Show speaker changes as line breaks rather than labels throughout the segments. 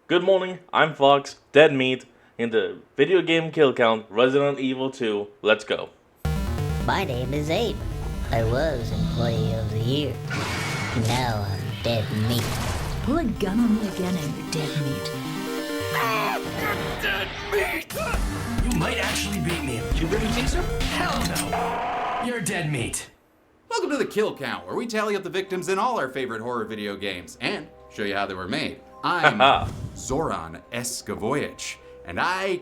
Good morning, I'm Fox, Dead Meat, in the video game kill count, Resident Evil 2. Let's go.
My name is Abe. I was Employee of the Year. Now I'm Dead Meat.
Pull a gun on me again and you're dead meat.
Dead meat! You might actually beat me. You really think so? Hell no! You're dead meat.
Welcome to the Kill Count, where we tally up the victims in all our favorite horror video games and show you how they were made. I'm Zoran Escavoyich, and I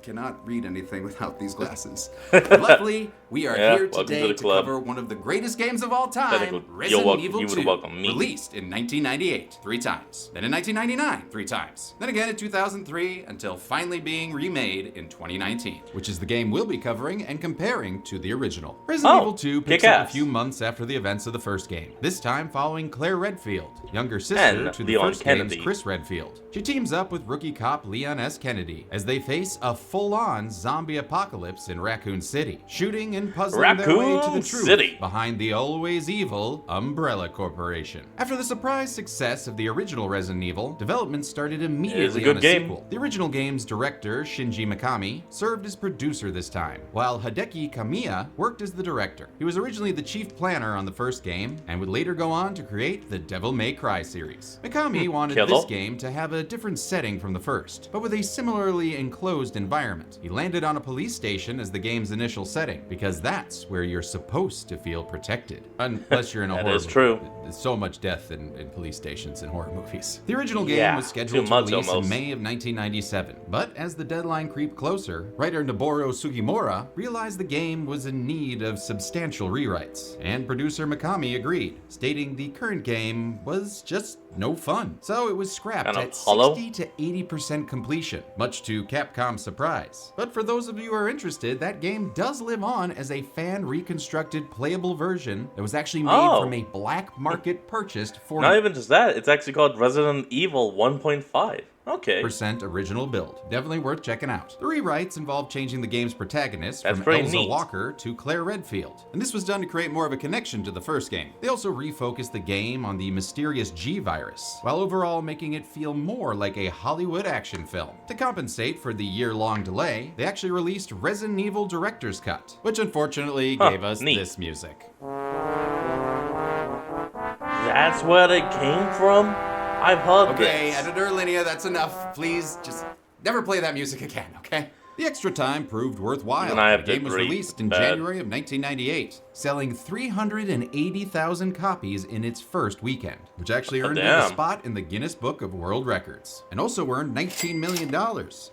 cannot read anything without these glasses. Luckily, we are here today to cover one of the greatest games of all time, Resident Evil 2, released in 1998 3 times, then in 1999 3 times, then again in 2003, until finally being remade in 2019, which is the game we'll be covering and comparing to the original. Resident Evil 2 picks up a few months after the events of the first game, this time following Claire Redfield, younger sister to the first game's Chris Redfield. She teams up with rookie cop Leon S. Kennedy as they face a full-on zombie apocalypse in Raccoon City, shooting and puzzling their way to the truth behind the always evil Umbrella Corporation. After the surprise success of the original Resident Evil, development started immediately on a sequel. The original game's director, Shinji Mikami, served as producer this time, while Hideki Kamiya worked as the director. He was originally the chief planner on the first game, and would later go on to create the Devil May Cry series. Mikami wanted this game to have a different setting from the first, but with a similarly enclosed environment. He landed on a police station as the game's initial setting, because that's where you're supposed to feel protected. Unless you're in a horror movie.
That is true.
There's so much death in police stations in horror movies. The original game was scheduled to release in May of 1997, but as the deadline creeped closer, writer Noboru Sugimura realized the game was in need of substantial rewrites, and producer Mikami agreed, stating the current game was just no fun. So it was scrapped at 60 to 80% completion, much to Capcom's surprise. But for those of you who are interested, that game does live on as a fan-reconstructed playable version that was actually made from a black market purchased for...
Not even just that, it's actually called Resident Evil 1.5. Okay.
% original build. Definitely worth checking out. The rewrites involved changing the game's protagonist from Elza Walker to Claire Redfield, and this was done to create more of a connection to the first game. They also refocused the game on the mysterious G virus, while overall making it feel more like a Hollywood action film. To compensate for the year-long delay, they actually released Resident Evil Director's Cut, which unfortunately gave us this music.
That's where it came from? I've heard this.
Okay, editor Linnea, that's enough. Please, just never play that music again, okay? The extra time proved worthwhile. The game was released in January of 1998, selling 380,000 copies in its first weekend, which actually earned it a spot in the Guinness Book of World Records, and also earned $19 million,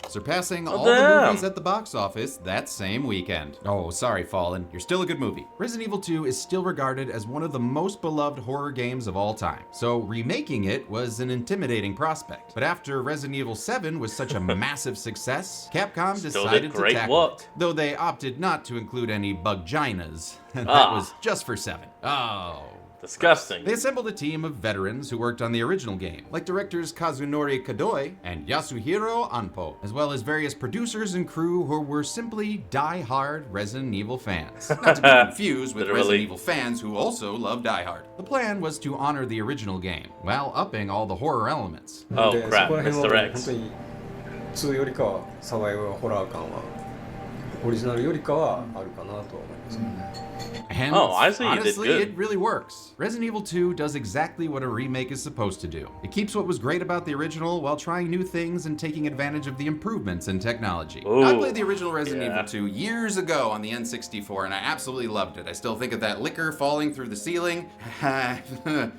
surpassing all the movies at the box office that same weekend. Oh, sorry, Fallen, you're still a good movie. Resident Evil 2 is still regarded as one of the most beloved horror games of all time, so remaking it was an intimidating prospect. But after Resident Evil 7 was such a massive success, Capcom decided to tackle it, though they opted not to include any bugginas, and that was just for 7. Oh.
Disgusting.
They assembled a team of veterans who worked on the original game, like directors Kazunori Kadoi and Yasuhiro Anpo, as well as various producers and crew who were simply die-hard Resident Evil fans. Not to be confused with Resident Evil fans who also love Die Hard. The plan was to honor the original game, while upping all the horror elements.
Oh crap, Mr. X.
2よりかはサバイバルホラー感はオリジナルよりかはあるかなと思いますね。
And honestly, it really works. Resident Evil 2 does exactly what a remake is supposed to do. It keeps what was great about the original while trying new things and taking advantage of the improvements in technology. I played the original Resident Evil 2 years ago on the N64, and I absolutely loved it. I still think of that liquor falling through the ceiling.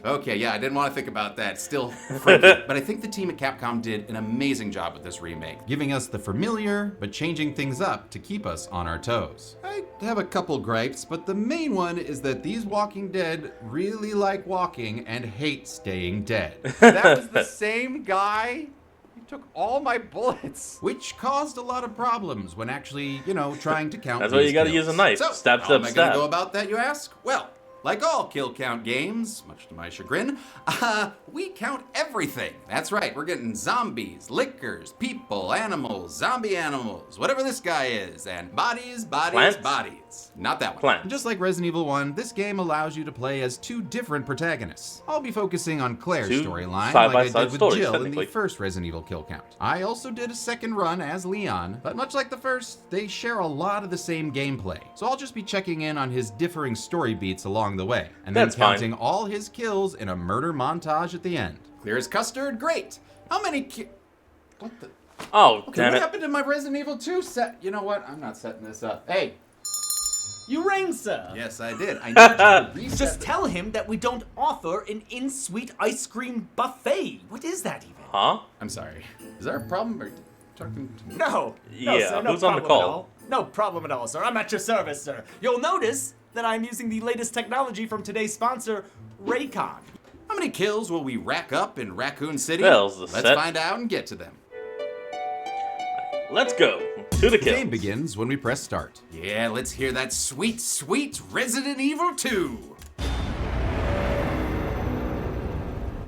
Okay, yeah, I didn't want to think about that. Still freaky. But I think the team at Capcom did an amazing job with this remake, giving us the familiar, but changing things up to keep us on our toes. I have a couple gripes, but the main one is that these Walking Dead really like walking and hate staying dead. That was the same guy? He took all my bullets, which caused a lot of problems when actually, trying to count.
That's why you gotta use a knife.
So,
stab,
how am I gonna go about that, you ask? Well, Like all kill count games, much to my chagrin, we count everything. That's right, we're getting zombies, lickers, people, animals, zombie animals, whatever this guy is, and bodies,
Plants?
bodies. Not that one.
Plant.
Just like Resident Evil 1, this game allows you to play as two different protagonists. I'll be focusing on Claire's
Two
storyline
side-by-side
like I did with
stories,
Jill in
technically.
the first Resident Evil kill count. I also did a second run as Leon, but much like the first, they share a lot of the same gameplay. So I'll just be checking in on his differing story beats along the way, and then
That's fine.
counting all his kills in a murder montage at the end. Clear as custard? Great! How many What the?
Oh,
Okay,
damn
what
it.
happened to my Resident Evil 2 set? You know what? I'm not setting this up. Hey!
You rang, sir.
Yes, I did. I need to reset
Just
the-
tell him that we don't offer an in-suite ice cream buffet. What is that even?
Huh?
I'm sorry. Is there a problem? Are you talking to me?
No.
Yeah,
sir, no
who's on the
problem
call?
at all. No problem at all, sir. I'm at your service, sir. You'll notice that I'm using the latest technology from today's sponsor, Raycon.
How many kills will we rack up in Raccoon City?
There's the
Let's
set.
find out and get to them.
Let's go. To the
The
kill.
game begins when we press start. Yeah, let's hear that sweet, sweet Resident Evil 2.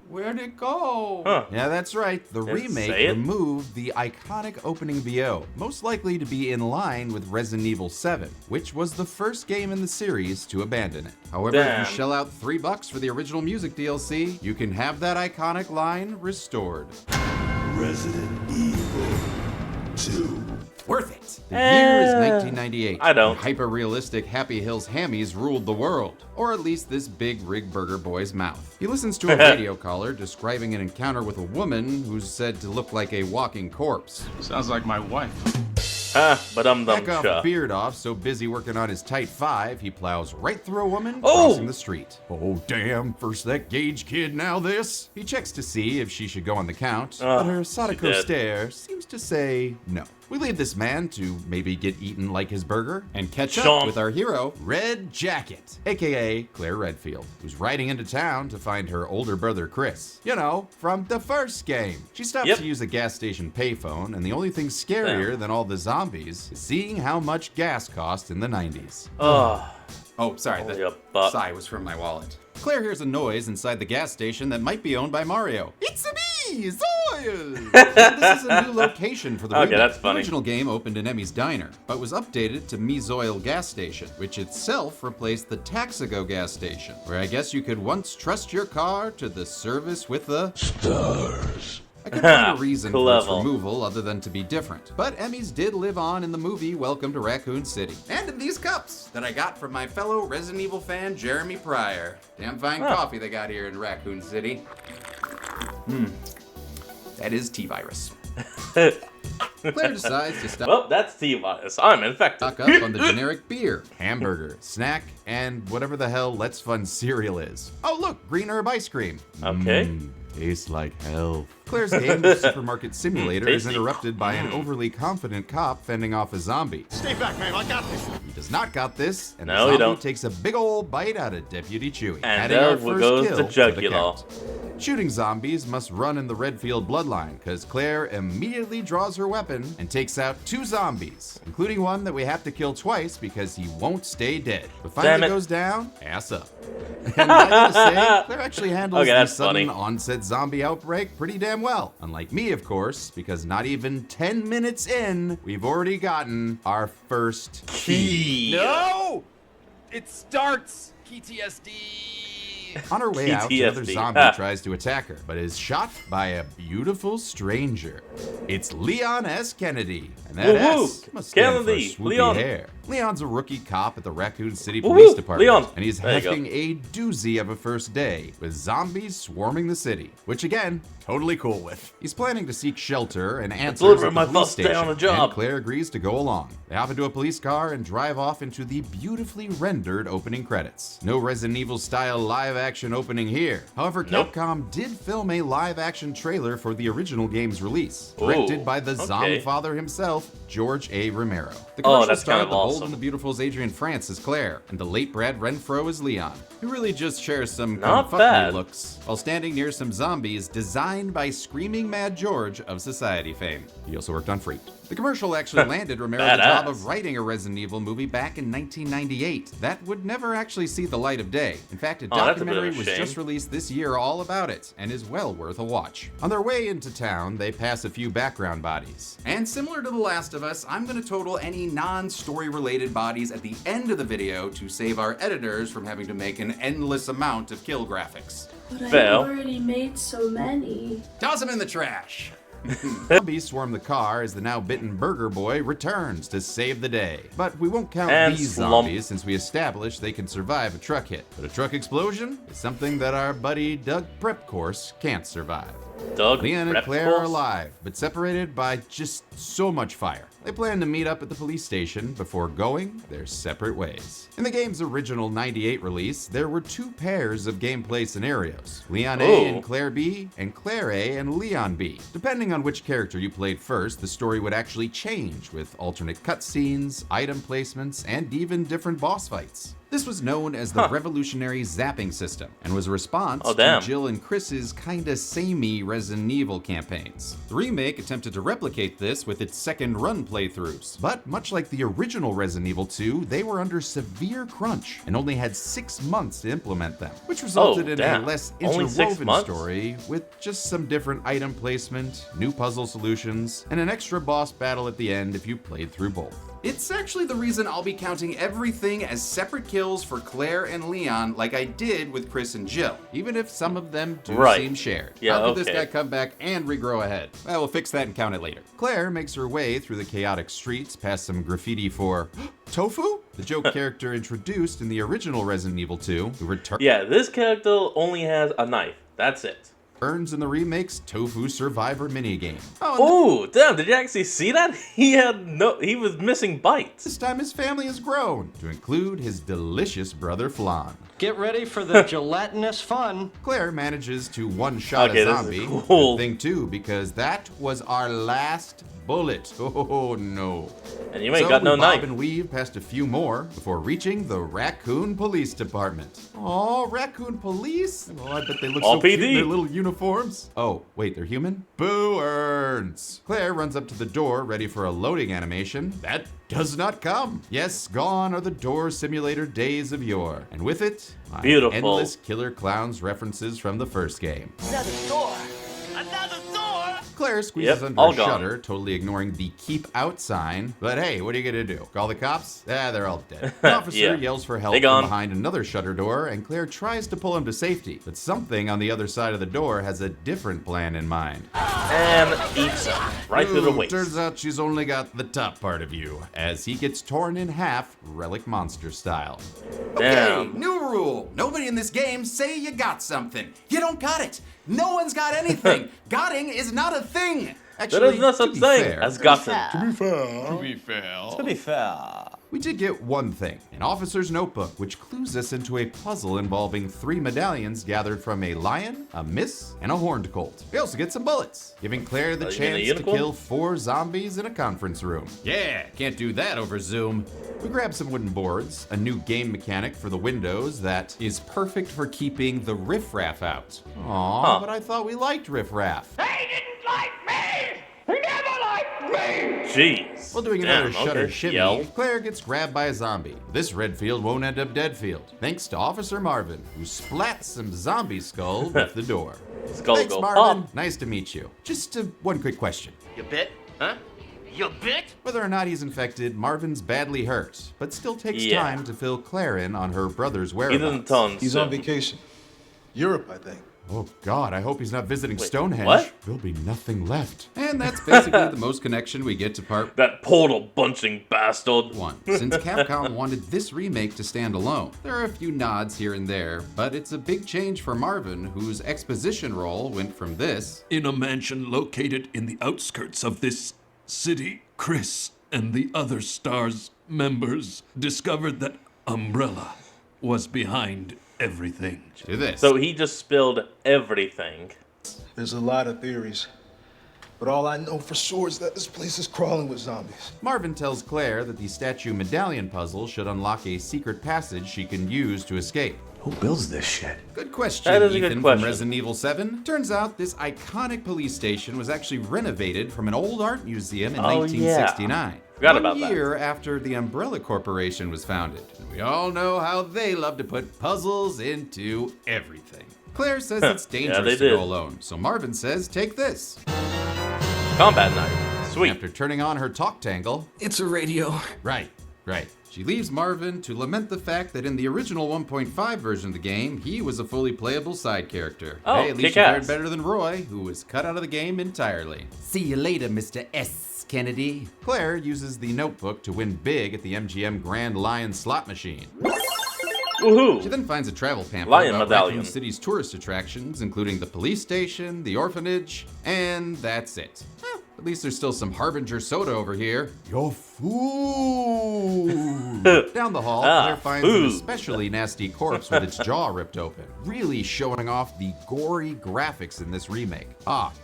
Where'd it go?
Huh.
Yeah, that's right. The
Didn't
remake
say it.
removed the iconic opening VO, most likely to be in line with Resident Evil 7, which was the first game in the series to abandon it. However,
Damn.
if you shell out $3 for the original music DLC, you can have that iconic line restored.
Resident Evil 2.
Worth it. The year is
Eh,
1998.
I don't.
Hyper-realistic Happy Hills Hammies ruled the world, or at least this big rig burger boy's mouth. He listens to a radio caller describing an encounter with a woman who's said to look like a walking corpse.
Sounds like my wife.
But I'm
Back off
dumb.
beard off, so busy working on his tight 5, he plows right through a woman
Oh!
crossing the street. Oh damn, first that Gage kid, now this. He checks to see if she should go on the count, but her
she
Sadako
did.
stare seems to say no. We leave this man to maybe get eaten like his burger and catch up
Chomp.
with our hero, Red Jacket, aka Claire Redfield, who's riding into town to find her older brother Chris. You know, from the first game. She stops
Yep.
to use a gas station payphone, and the only thing scarier
Damn.
than all the zombies is seeing how much gas cost in the 90s.
Ugh.
Oh, sorry,
Holy
the
butt.
sigh was from my wallet. Claire hears a noise inside the gas station that might be owned by Mario. It's me, Zoya! This is a new location for the
Okay,
remake.
that's funny.
The original game opened in Emmy's Diner, but was updated to Mizoil Gas Station, which itself replaced the Taxigo gas station, where I guess you could once trust your car to the service with the
Stars.
I couldn't find a reason for its
Clever.
removal other than to be different. But Emmys did live on in the movie Welcome to Raccoon City. And in these cups that I got from my fellow Resident Evil fan, Jeremy Pryor. Damn fine
Huh.
coffee they got here in Raccoon City. That is T-Virus. Claire decides to stock
Well, that's T-Virus. I'm infected.
up on the generic beer, hamburger, snack, and whatever the hell Let's Fun cereal is. Oh look, green herb ice cream.
Okay.
Tastes like hell. Claire's game of Supermarket Simulator is
Tasty.
interrupted by an overly confident cop fending off a zombie.
Stay back, man. I got this.
He does not got this, and
No,
the
he
zombie
don't.
takes a big old bite out of Deputy Chewie,
And
adding
there
our first
goes
kill
the
to
jugular.
count. Shooting zombies must run in the Redfield bloodline, because Claire immediately draws her weapon and takes out 2 zombies, including one that we have to kill twice because he won't stay dead. But
Damn
finally
it.
goes down, ass up. And I gotta say, Claire actually handles
Okay,
the
that's
sudden
funny.
onset zombie outbreak pretty damn well. Unlike me, of course, because not even 10 minutes in, we've already gotten our first key.
No!
It starts PTSD.
On her way out, another
PTSD.
zombie
Ah.
tries to attack her, but is shot by a beautiful stranger. It's Leon S. Kennedy, and that
Woo-woo.
S must stand
Kennedy.
for swoopy
Leon.
hair. Leon's a rookie cop at the Raccoon City
Woo-hoo.
Police Department,
Leon.
and he's
There you go.
having a doozy of a first day with zombies swarming the city, which again, totally cool with. He's planning to seek shelter and answers
literally
at the
my
police
first day
station,
on the job.
and Claire agrees to go along. They hop into a police car and drive off into the beautifully rendered opening credits. No Resident Evil style live action opening here. However,
Nope.
Capcom did film a live action trailer for the original game's release, directed
Ooh,
by the
okay.
zombie father himself, George A. Romero. The
Oh,
commercial
that's
starred
kind of
the Bold
awesome.
and the Beautiful's Adrian France as Claire, and the late Brad Renfro as Leon, who really just shares some
Not
come fuck
bad.
me looks while standing near some zombies designed by Screaming Mad George of Society fame. He also worked on Freak. The commercial actually landed Romero the job
Badass.
of writing a Resident Evil movie back in 1998. That would never actually see the light of day. In fact, a
Oh, that's a bit of
documentary
a
was
shame.
just released this year all about it, and is well worth a watch. On their way into town, they pass a few background bodies. And similar to The Last of Us, I'm gonna total any non-story related bodies at the end of the video to save our editors from having to make an endless amount of kill graphics.
But
Fail.
I already made so many.
Toss them in the trash! Zombies swarm the car as the now bitten Burger Boy returns to save the day. But we won't count
And
these
slump.
zombies since we established they can survive a truck hit. But a truck explosion is something that our buddy Doug Prep Course can't survive.
Doug
Leon and
Prep
Claire are
Course?
alive, but separated by just so much fire. They plan to meet up at the police station before going their separate ways. In the game's original 98 release, there were two pairs of gameplay scenarios, Leon A
Ooh.
and Claire B, and Claire A and Leon B. Depending on which character you played first, the story would actually change with alternate cutscenes, item placements, and even different boss fights. This was known as the Revolutionary Zapping System, and was a response
Oh, damn.
to Jill and Chris's kinda samey Resident Evil campaigns. The remake attempted to replicate this with its second run playthroughs, but much like the original Resident Evil 2, they were under severe crunch and only had 6 months to implement them, which resulted in
damn.
a less
Only 6
interwoven
months?
story with just some different item placement, new puzzle solutions, and an extra boss battle at the end if you played through both. It's actually the reason I'll be counting everything as separate kills for Claire and Leon like I did with Chris and Jill, even if some of them do
Right.
seem shared.
Yeah,
How could this
okay.
guy come back and regrow a head? Well, we'll fix that and count it later. Claire makes her way through the chaotic streets past some graffiti for Tofu? The joke character introduced in the original Resident Evil 2, who returns
Yeah, this character only has a knife. That's it.
in the remake's Tofu Survivor minigame. Oh, and
Oh, damn, did you actually see that? He was missing bites.
this time his family has grown, to include his delicious brother Flan.
Get ready for the gelatinous fun.
Claire manages to one-shot
Okay,
a
this is
zombie.
cool.
Good thing too, because that was our last bullet. Oh no.
And you ain't
So
got no
we bob
knife.
and weave past a few more before reaching the Raccoon Police Department. Oh, Raccoon Police? Oh, I bet they look
All
so cute in
PD.
their little uniforms. Oh, wait, they're human? Boo earns. Claire runs up to the door, ready for a loading animation. That does not come. Yes, gone are the door simulator days of yore. And with it, my
Beautiful.
endless Killer Clowns references from the first game.
Another door! Another door!
Claire squeezes
Yep,
under
all
a
gone.
shutter, totally ignoring the keep out sign. But hey, what are you gonna do? Call the cops? Ah, they're all dead. An officer
Yeah.
yells for help
They
from
gone.
behind another shutter door, and Claire tries to pull him to safety. But something on the other side of the door has a different plan in mind.
And eats him right through the
Ooh,
waist.
turns out she's only got the top part of you, as he gets torn in half, Relic Monster style.
Damn.
Okay, new rule. Nobody in this game say you got something. You don't got it. No one's got anything. Gotting is not a thing. Actually,
There is no
to
such
be
thing
fair,
as gotten.
To be fair.
we did get one thing, an officer's notebook, which clues us into a puzzle involving 3 medallions gathered from a lion, a miss, and a horned colt. We also get some bullets, giving Claire the
Oh, you mean a
chance to
unicorn?
kill 4 zombies in a conference room. Yeah, can't do that over Zoom. We grab some wooden boards, a new game mechanic for the windows that is perfect for keeping the riffraff out. Aw,
Huh.
but I thought we liked riffraff.
Jeez.
While doing another
Damn,
shutter
okay.
shimmy,
Yell.
Claire gets grabbed by a zombie. This Redfield won't end up Deadfield, thanks to Officer Marvin, who splats some zombie skull with the door.
Skull
Thanks,
go
Marvin.
pop.
Nice to meet you. Just one quick question.
You bit? Huh? You bit?
Whether or not he's infected, Marvin's badly hurt, but still takes
Yeah.
time to fill Claire in on her brother's
He
whereabouts.
doesn't tone
He's on
soon.
vacation. Europe, I think.
Oh God, I hope he's not visiting
Wait,
Stonehenge.
what?
There'll be nothing left. And that's basically the most connection we get to part
That portal bunching bastard.
1. Since Capcom wanted this remake to stand alone, there are a few nods here and there, but it's a big change for Marvin, whose exposition role went from this
In a mansion located in the outskirts of this city, Chris and the other STARS members discovered that Umbrella was behind everything.
to this.
So he just spilled everything.
There's a lot of theories. But all I know for sure is that this place is crawling with zombies.
Marvin tells Claire that the statue medallion puzzle should unlock a secret passage she can use to escape.
Who builds this shit?
Good question,
That is a
Ethan,
good question.
from Resident Evil 7. Turns out this iconic police station was actually renovated from an old art museum in
Oh,
1969.
Forgot
One
about that.
year after the Umbrella Corporation was founded. And we all know how they love to put puzzles into everything. Claire says it's dangerous
they
to
did.
go alone, so Marvin says, take this.
Combat knife. Sweet.
After turning on her talk tangle,
It's a radio.
right. She leaves Marvin to lament the fact that in the original 1.5 version of the game, he was a fully playable side character.
Oh,
Hey, at least you
kick-ass.
fared better than Roy, who was cut out of the game entirely. See you later, Mr. S. Kennedy. Claire uses the notebook to win big at the MGM Grand Lion slot machine.
Woohoo!
She then finds a travel pamphlet
Lion
about
medallion.
Raccoon City's tourist attractions, including the police station, the orphanage, and that's it. At least there's still some Harbinger soda over here. Your food! Down the hall, Claire finds an
food.
especially nasty corpse with its jaw ripped open, really showing off the gory graphics in this remake.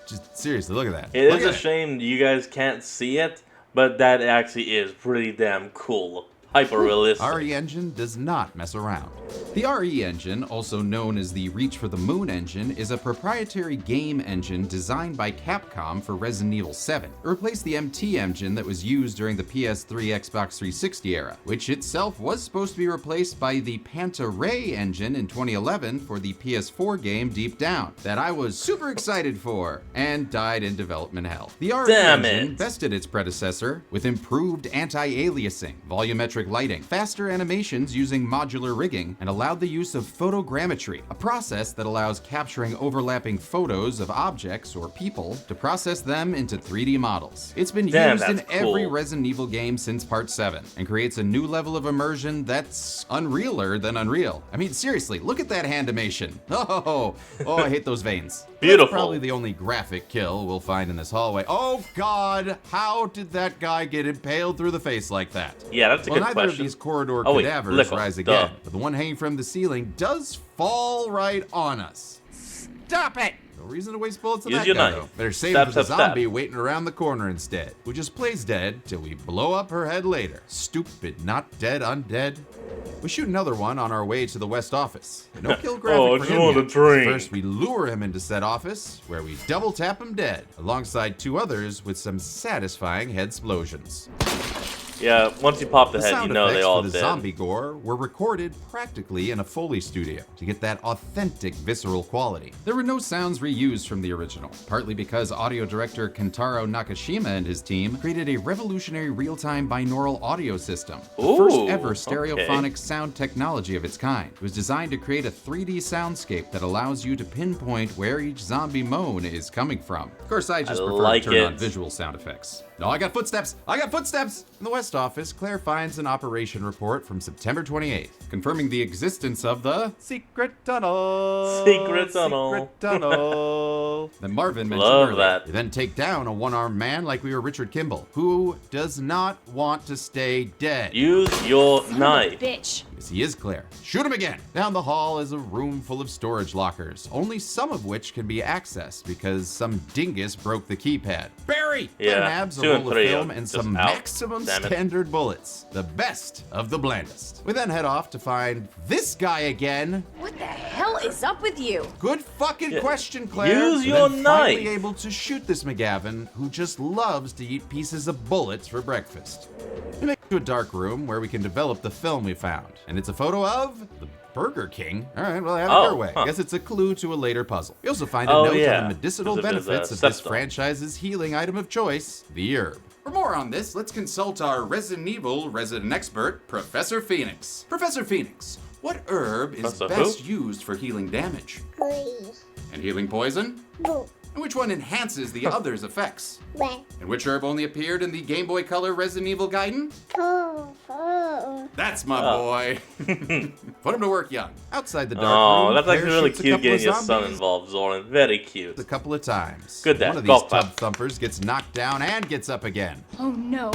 Just seriously, look at that.
It
Look
is
at
a shame you guys can't see it, but that actually is pretty damn cool. Hyper realistic.
RE Engine does not mess around. The RE Engine, also known as the Reach for the Moon engine, is a proprietary game engine designed by Capcom for Resident Evil 7. It replaced the MT engine that was used during the PS3 Xbox 360 era, which itself was supposed to be replaced by the Panta Ray engine in 2011 for the PS4 game Deep Down, that I was super excited for, and died in development hell. The RE
Damn
engine
it.
bested its predecessor with improved anti-aliasing, volumetric lighting, faster animations using modular rigging, and allowed the use of photogrammetry, a process that allows capturing overlapping photos of objects or people to process them into 3D models. It's been
Damn,
used in
that's
every
cool.
Resident Evil game since Part 7, and creates a new level of immersion that's unrealer than Unreal. I mean, seriously, look at that handimation. Oh, I hate those veins.
Beautiful.
That's probably the only graphic kill we'll find in this hallway. Oh God, how did that guy get impaled through the face like that?
Yeah, that's a
Well,
good
neither
question.
of these corridor
Oh, wait,
cadavers
Lickle,
rise
duh.
again, but the one hanging from the ceiling does fall right on us. Stop it! No reason to waste bullets on
Use
that
your
guy,
knife.
though. Better save
Stab,
it for the
stab, stab.
zombie waiting around the corner instead, who just plays dead till we blow up her head later. Stupid, not dead, undead. We shoot another one on our way to the West office. No kill graphic
Oh, I
for
just
him
want
yet.
a drink.
First, we lure him into said office, where we double tap him dead, alongside two others with some satisfying head explosions.
Yeah, once you pop the
The
head, you
sound
know
effects
they all
for the
dead.
zombie gore were recorded practically in a Foley studio to get that authentic visceral quality. There were no sounds reused from the original, partly because audio director Kentaro Nakashima and his team created a revolutionary real-time binaural audio system, the first
Ooh,
ever
okay.
stereophonic sound technology of its kind. It was designed to create a 3D soundscape that allows you to pinpoint where each zombie moan is coming from. Of course, I just
I
prefer
like
to turn on
it.
visual sound effects. No, I got footsteps! I got footsteps! In the West office, Claire finds an operation report from September 28th, confirming the existence of the secret tunnel.
Secret tunnel.
Secret tunnel. That Marvin mentioned
Love
earlier.
that.
We then take down a one-armed man like we were Richard Kimball, who does not want to stay dead.
Use your knife.
Bitch.
Yes, he is Claire. Shoot him again! Down the hall is a room full of storage lockers, only some of which can be accessed because some dingus broke the keypad. Barry!
Yeah,
Nabs a
2 and
roll of
3
film
are
and
just
some
out.
maximum
Damn it.
standard bullets. The best of the blandest. We then head off to find this guy again.
What the hell is up with you?
Good fucking
Yeah.
question, Claire.
Use
We're
your
then finally
knife.
able to shoot this McGavin, who just loves to eat pieces of bullets for breakfast. We make it to a dark room where we can develop the film we found, and it's a photo of the Burger King. All right, well, have it your way.
huh.
Guess it's a clue to a later puzzle. We also find a
Oh,
note
yeah.
on the medicinal
'Cause of his,
benefits of this
septum.
franchise's healing item of choice, the herb. For more on this, let's consult our Resident Evil resident expert, Professor Phoenix. Professor Phoenix, what herb is
Professor
best
who?
used for healing damage? And healing poison? And which one enhances the other's effects? And which herb only appeared in the Game Boy Color Resident Evil Gaiden? That's my boy. Put him to work young. Outside the dark
Oh,
room,
that's
Claire
actually really
shoots a
cute
couple
getting
of
your son
zombies
involved, Zoran. Very cute.
a couple of times.
Good dad.
One of these
Golf
tub
clap.
thumpers gets knocked down and gets up again.
Oh no.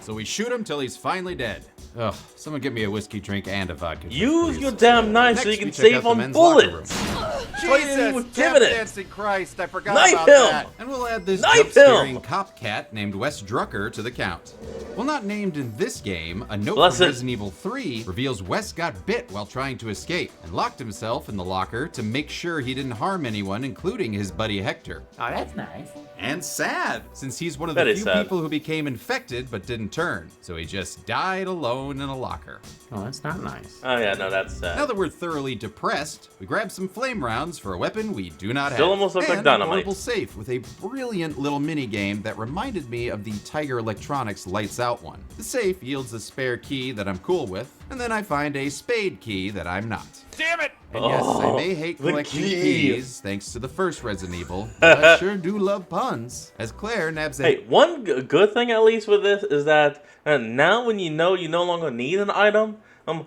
So we shoot him till he's finally dead. Ugh, someone get me a whiskey drink and a vodka drink,
Use
please.
your damn knife so
Next,
you
we
can
check out
save
the
on
men's locker
bullets.
room.
Jesus, damn it.
dancing Christ, I forgot
Knife
about
him!
that. And we'll add this
Knife
jump-scaring
him!
cop cat named Wes Drucker to the count. Well, not named in this game, a note
Bless
from
it.
Resident Evil 3 reveals Wes got bit while trying to escape and locked himself in the locker to make sure he didn't harm anyone, including his buddy Hector.
Oh, that's nice.
And sad, since he's one of
That
the
is
few
sad.
people who became infected but didn't turn. So he just died alone in a locker.
Oh, that's not nice.
Oh yeah, no, that's sad.
Now that we're thoroughly depressed, we grab some flame rounds for a weapon we do not
Still
have.
almost looks like
and a
dynamite.
portable safe with a brilliant little mini game that reminded me of the Tiger Electronics Lights Out one. The safe yields a spare key that I'm cool with, and then I find a spade key that I'm not.
Damn it!
And yes, I
Oh,
may hate
the
collecting
key.
keys thanks to the first Resident Evil, but I sure do love puns. As Claire nabs a
Hey, one good thing at least with this is that now when you know you no longer need an item,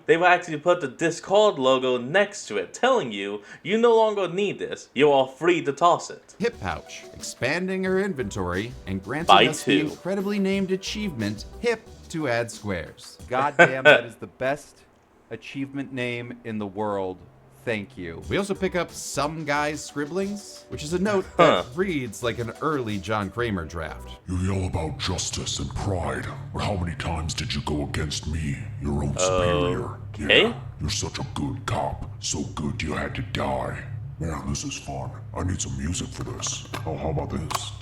they've actually put the discard logo next to it, telling you you no longer need this. You are free to toss it.
hip pouch, expanding her inventory and granting
By
us the
2.
incredibly named achievement hip to add squares.
Goddamn, that is the best achievement name in the world. Thank you.
We also pick up Some Guy's Scribblings, which is a note that reads like an early John Kramer draft.
You yell about justice and pride, but how many times did you go against me, your own superior?
Okay.
Yeah, you're such a good cop, so good you had to die. Man, this is fun. I need some music for this. Oh, how about this?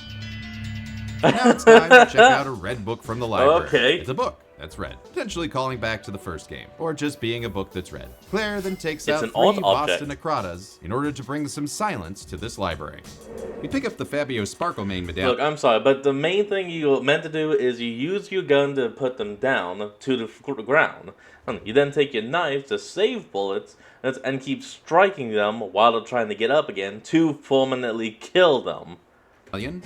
Now it's time to check out a red book from the library.
Okay.
It's a book that's red, potentially calling back to the first game, or just being a book that's red. Claire then takes
It's
out
an
3
odd
Boston
object.
Necratas in order to bring some silence to this library. We pick up the Fabio Sparklemane medallion.
Look, I'm sorry, but the main thing you meant to do is you use your gun to put them down to the ground. You then take your knife to save bullets and keep striking them while they're trying to get up again to permanently kill them.
And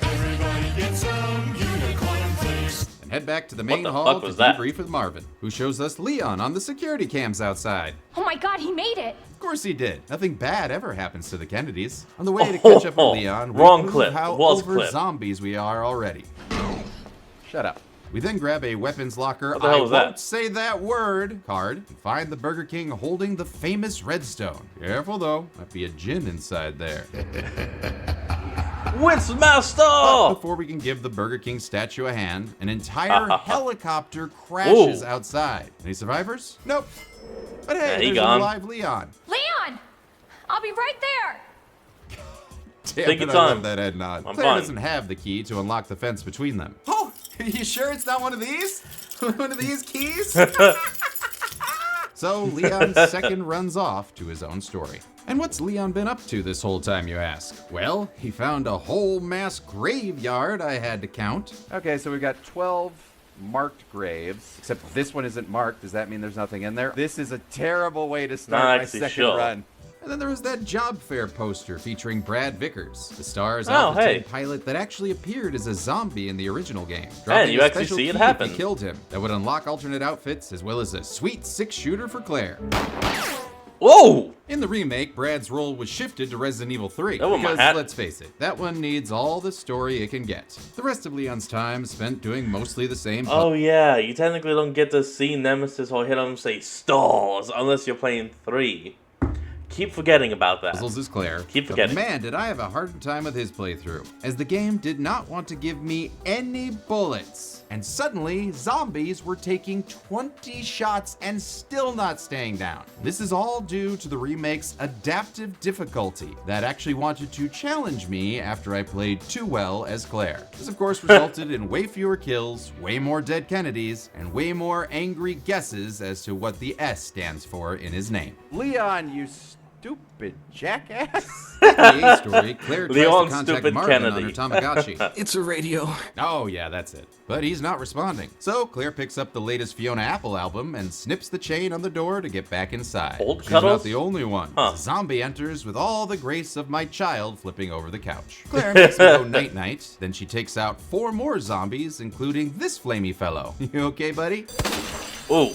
head back to the
What
main
the
hall
fuck
to
was that?
debrief with Marvin, who shows us Leon on the security cams outside.
Oh my god, he made it!
Of course he did. Nothing bad ever happens to the Kennedys. On the way to catch up with Leon, we
Wrong
prove
clip.
how
Was
over
clip.
zombies we are already.
Shut up.
We then grab a weapons locker,
What the hell
I
was
won't
that?
say that word, card, and find the Burger King holding the famous Redstone. Careful though, might be a gin inside there.
Witsmaster!
Before we can give the Burger King statue a hand, an entire helicopter crashes
Ooh.
outside. Any survivors? Nope. But hey,
Yeah, he
there's
gone.
a live Leon.
Leon! I'll be right there!
Damn
Take
it,
your
I love
time.
that head nod.
I'm
Claire
fine.
doesn't have the key to unlock the fence between them. Oh, are you sure it's not one of these? One of these keys? So Leon's second runs off to his own story. And what's Leon been up to this whole time, you ask? Well, he found a whole mass graveyard I had to count.
Okay, so we've got 12 marked graves, except this one isn't marked. Does that mean there's nothing in there? This is a terrible way to start
Not
my
actually
second
sure.
run.
And then there was that job fair poster featuring Brad Vickers, the Star's
Oh,
Alpha
hey.
Team pilot that actually appeared as a zombie in the original game.
And
dropping
you
a
actually
special
see it
key
happen.
if you killed him that would unlock alternate outfits as well as a sweet 6-shooter for Claire.
Whoa!
In the remake, Brad's role was shifted to Resident Evil 3.
Oh, my
because,
hat.
let's face it, that one needs all the story it can get. The rest of Leon's time spent doing mostly the same.
Oh yeah, you technically don't get to see Nemesis or hit him say stars unless you're playing 3. Keep forgetting about that.
Puzzles is Claire.
Keep
But
forgetting.
man, did I have a hard time with his playthrough, as the game did not want to give me any bullets. And suddenly, zombies were taking 20 shots and still not staying down. This is all due to the remake's adaptive difficulty that actually wanted to challenge me after I played too well as Claire. This of course resulted in way fewer kills, way more dead Kennedys, and way more angry guesses as to what the S stands for in his name.
Leon, you stupid jackass.
In the A story, Claire tries
Leon
to contact
Stupid
Marvin
Kennedy.
on her Tamagotchi.
It's a radio.
Oh yeah, that's it. But he's not responding. So Claire picks up the latest Fiona Apple album and snips the chain on the door to get back inside.
Old
She's
cuddles?
not the only one.
Huh.
The zombie enters with all the grace of my child flipping over the couch. Claire makes me go night-night, then she takes out 4 more zombies, including this flamey fellow. You okay, buddy?
Ooh.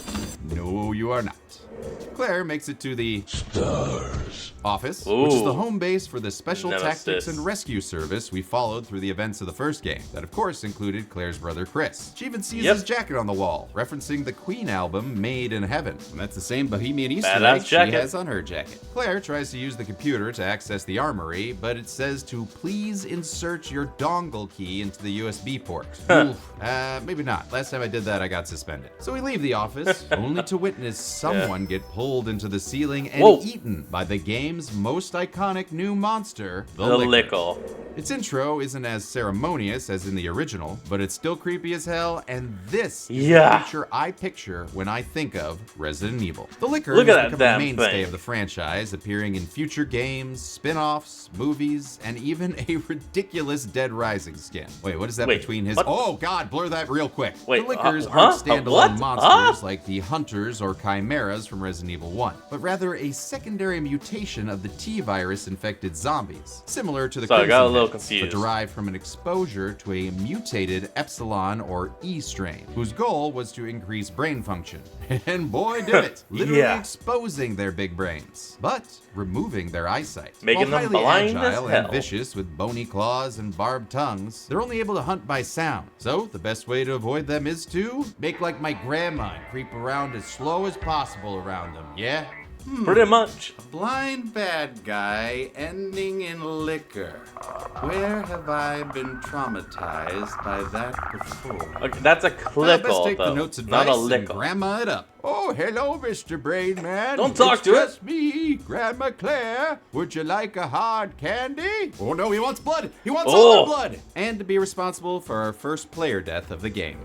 No, you are not. Claire makes it to the
Stars.
Office,
Ooh.
which is the home base for the Special
Nemesis.
Tactics and Rescue Service we followed through the events of the first game. That, of course, included Claire's brother Chris. She even sees his jacket on the wall, referencing the Queen album Made in Heaven. And that's the same Bohemian Easter
Badass
egg she
jacket.
has on her jacket. Claire tries to use the computer to access the armory, but it says to please insert your dongle key into the USB port. Oof. Maybe not. Last time I did that, I got suspended. So we leave the office, only to witness someone get pulled into the ceiling and eaten by the game's most iconic new monster, the Licker. Its intro isn't as ceremonious as in the original, but it's still creepy as hell, and this is the creature I picture when I think of Resident Evil. The Licker
Look
has
at that
become a
damn
mainstay
thing.
of the franchise, appearing in future games, spin-offs, movies, and even a ridiculous Dead Rising skin. Wait, what is that between his...
what?
Oh god, blur that real quick.
Wait,
the Lickers
huh?
aren't standalone
What?
monsters like the Hunters or Chimeras from Resident Evil 1, but rather a secondary mutation of the T-virus infected zombies, similar to the
Sorry, I got a
Crimson
little
Heads,
confused.
but derived from an exposure to a mutated Epsilon or E strain, whose goal was to increase brain function. And boy did it! Literally exposing their big brains, but removing their eyesight.
Making
While
them
highly
blind as
agile
hell.
and vicious with bony claws and barbed tongues, they're only able to hunt by sound. So the best way to avoid them is to make like my grandma and creep around as slow as possible around them, yeah?
Pretty much.
A blind bad guy ending in liquor. Where have I been traumatized by that before?
Okay, that's a clickle,
Best take
though,
the notes
not
advice
a
and
lickle.
grandma it up. Oh, hello, Mr. Brain Man.
Don't talk
It's
to it.
just me, Grandma Claire. Would you like a hard candy? Oh no, he wants blood. He wants all our blood. And to be responsible for our first player death of the game.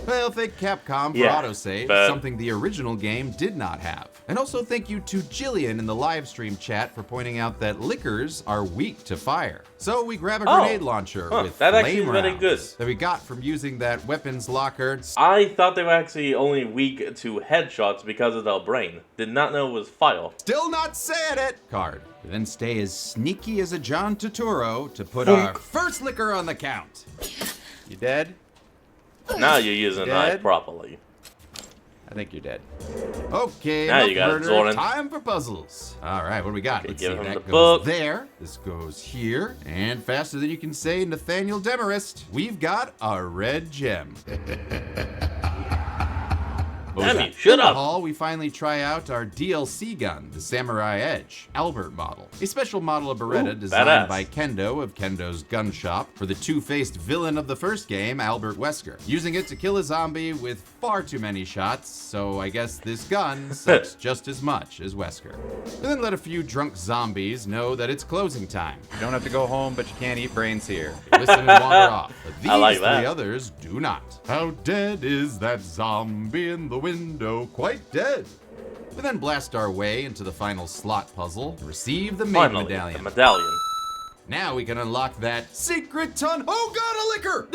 Well, thank Capcom for autosave, something the original game did not have. And also thank you to Jillian in the live stream chat for pointing out that liquors are weak to fire. So we grab a grenade launcher with
that actually
flame
is very
rounds
good.
that we got from using that weapons locker.
I thought they were actually only weak to headshots because of their brain. Did not know it was fire.
Still not saying it! Card. We then stay as sneaky as a John Turturro to put our first liquor on the count. You dead?
Now you're using a knife properly.
I think you're dead. Okay,
Now
enough
you got it,
murder.
Zoran.
Time for puzzles. All right, what do we got? Let's see.
give him
That
the
goes
book.
there. This goes here. And faster than you can say Nathaniel Demarest, we've got a red gem.
Demi, shut
In the
up.
hall, we finally try out our DLC gun, the Samurai Edge, Albert model. A special model of Beretta
Ooh,
designed
badass.
by Kendo of Kendo's Gun Shop for the two-faced villain of the first game, Albert Wesker. Using it to kill a zombie with far too many shots, so I guess this gun sucks just as much as Wesker. And then let a few drunk zombies know that it's closing time.
You don't have to go home, but you can't eat brains here.
Listen and wander off. But these
I like that.
three others do not. How dead is that zombie in the window? Quite dead. We then blast our way into the final slot puzzle and receive the main
Finally,
medallion.
the medallion.
Now we can unlock that secret ton. Oh god, a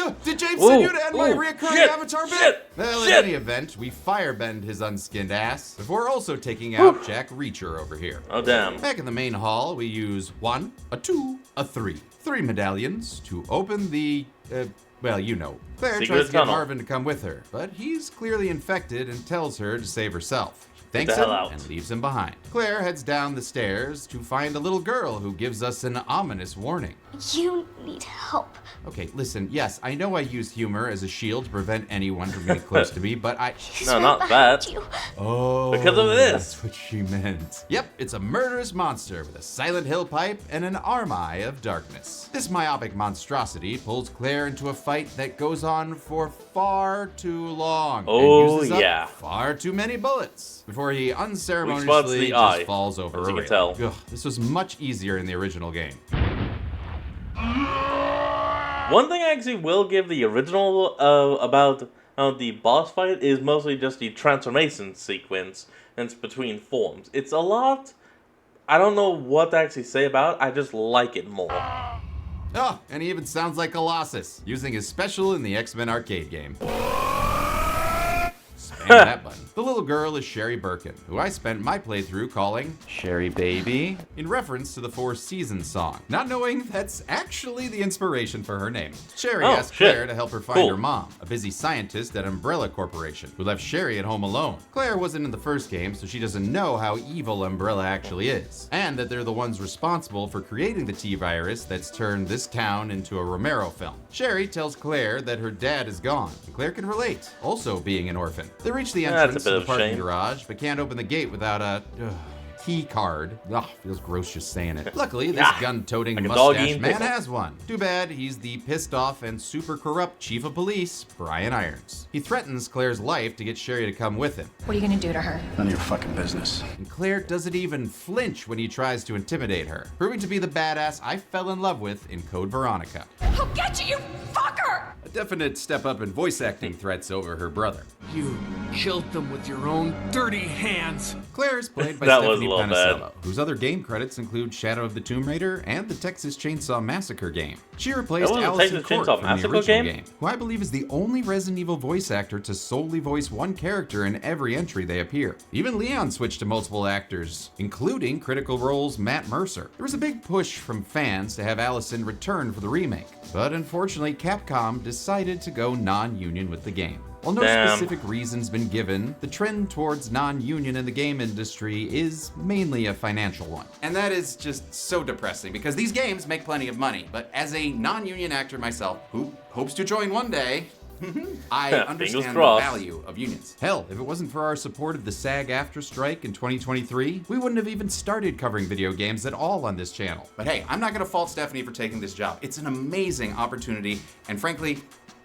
liquor! Did James
Ooh,
send you to end my
ooh,
reoccurring
shit,
avatar bit?
shit,
Well,
shit.
in any event, we firebend his unskinned ass before also taking out Jack Reacher over here.
Oh, damn.
Back in the main hall, we use 1, a 2, a 3. 3 medallions to open the, well, you know. Claire
Secret
tries to get
tunnel.
Marvin to come with her, but he's clearly infected and tells her to save herself. She
Get
thanks
the
him
hell out.
and leaves him behind. Claire heads down the stairs to find a little girl who gives us an ominous warning.
You need help.
Okay, listen, yes, I know I use humor as a shield to prevent anyone from getting close to me, but I...
No, not that.
Oh,
Because of this.
That's what she meant. Yep, it's a murderous monster with a Silent Hill pipe and an arm eye of darkness. This myopic monstrosity pulls Claire into a fight that goes on for far too long.
Oh,
and uses up
yeah.
far too many bullets before he
Weak spots
unceremoniously
the
just
eye,
falls over
as
a
you can
rail.
tell.
Ugh, this was much easier in the original game.
One thing I actually will give the original about the boss fight is mostly just the transformation sequence and it's between forms. It's a lot. I don't know what to actually say about it. I just like it more.
Oh, and he even sounds like Colossus, using his special in the X-Men arcade game. and that button. The little girl is Sherry Birkin, who I spent my playthrough calling Sherry Baby, in reference to the Four Seasons song, not knowing that's actually the inspiration for her name. Sherry asked Claire to help her find her mom, a busy scientist at Umbrella Corporation, who left Sherry at home alone. Claire wasn't in the first game, so she doesn't know how evil Umbrella actually is, and that they're the ones responsible for creating the T-virus that's turned this town into a Romero film. Sherry tells Claire that her dad is gone, and Claire can relate, also being an orphan. They reach the entrance to the parking garage, but can't open the gate without a key card. Ugh, feels gross just saying it. Luckily, this gun-toting mustache man has one. Too bad he's the pissed off and super corrupt chief of police, Brian Irons. He threatens Claire's life to get Sherry to come with him.
What are you gonna do to her?
None of your fucking business.
And Claire doesn't even flinch when he tries to intimidate her, proving to be the badass I fell in love with in Code Veronica.
I'll get you, you fucker!
A definite step up in voice acting threats over her brother.
You killed them with your own dirty hands.
Claire is played by
That was
Stephanie
a little
Panisello,
bad.
whose other game credits include Shadow of the Tomb Raider and the Texas Chainsaw Massacre game. She replaced
That was a
Allison
Texas
Court
Chainsaw
from the
Massacre
original
game?
game, who I believe is the only Resident Evil voice actor to solely voice one character in every entry they appear. Even Leon switched to multiple actors, including Critical Role's Matt Mercer. There was a big push from fans to have Allison return for the remake, but unfortunately Capcom decided to go non-union with the game. While no specific reason's been given, the trend towards non-union in the game industry is mainly a financial one. And that is just so depressing because these games make plenty of money, but as a non-union actor myself, who hopes to join one day, I understand the value of unions. Hell, if it wasn't for our support of the SAG-AFTRA strike in 2023, we wouldn't have even started covering video games at all on this channel. But hey, I'm not gonna fault Stephanie for taking this job. It's an amazing opportunity, and frankly,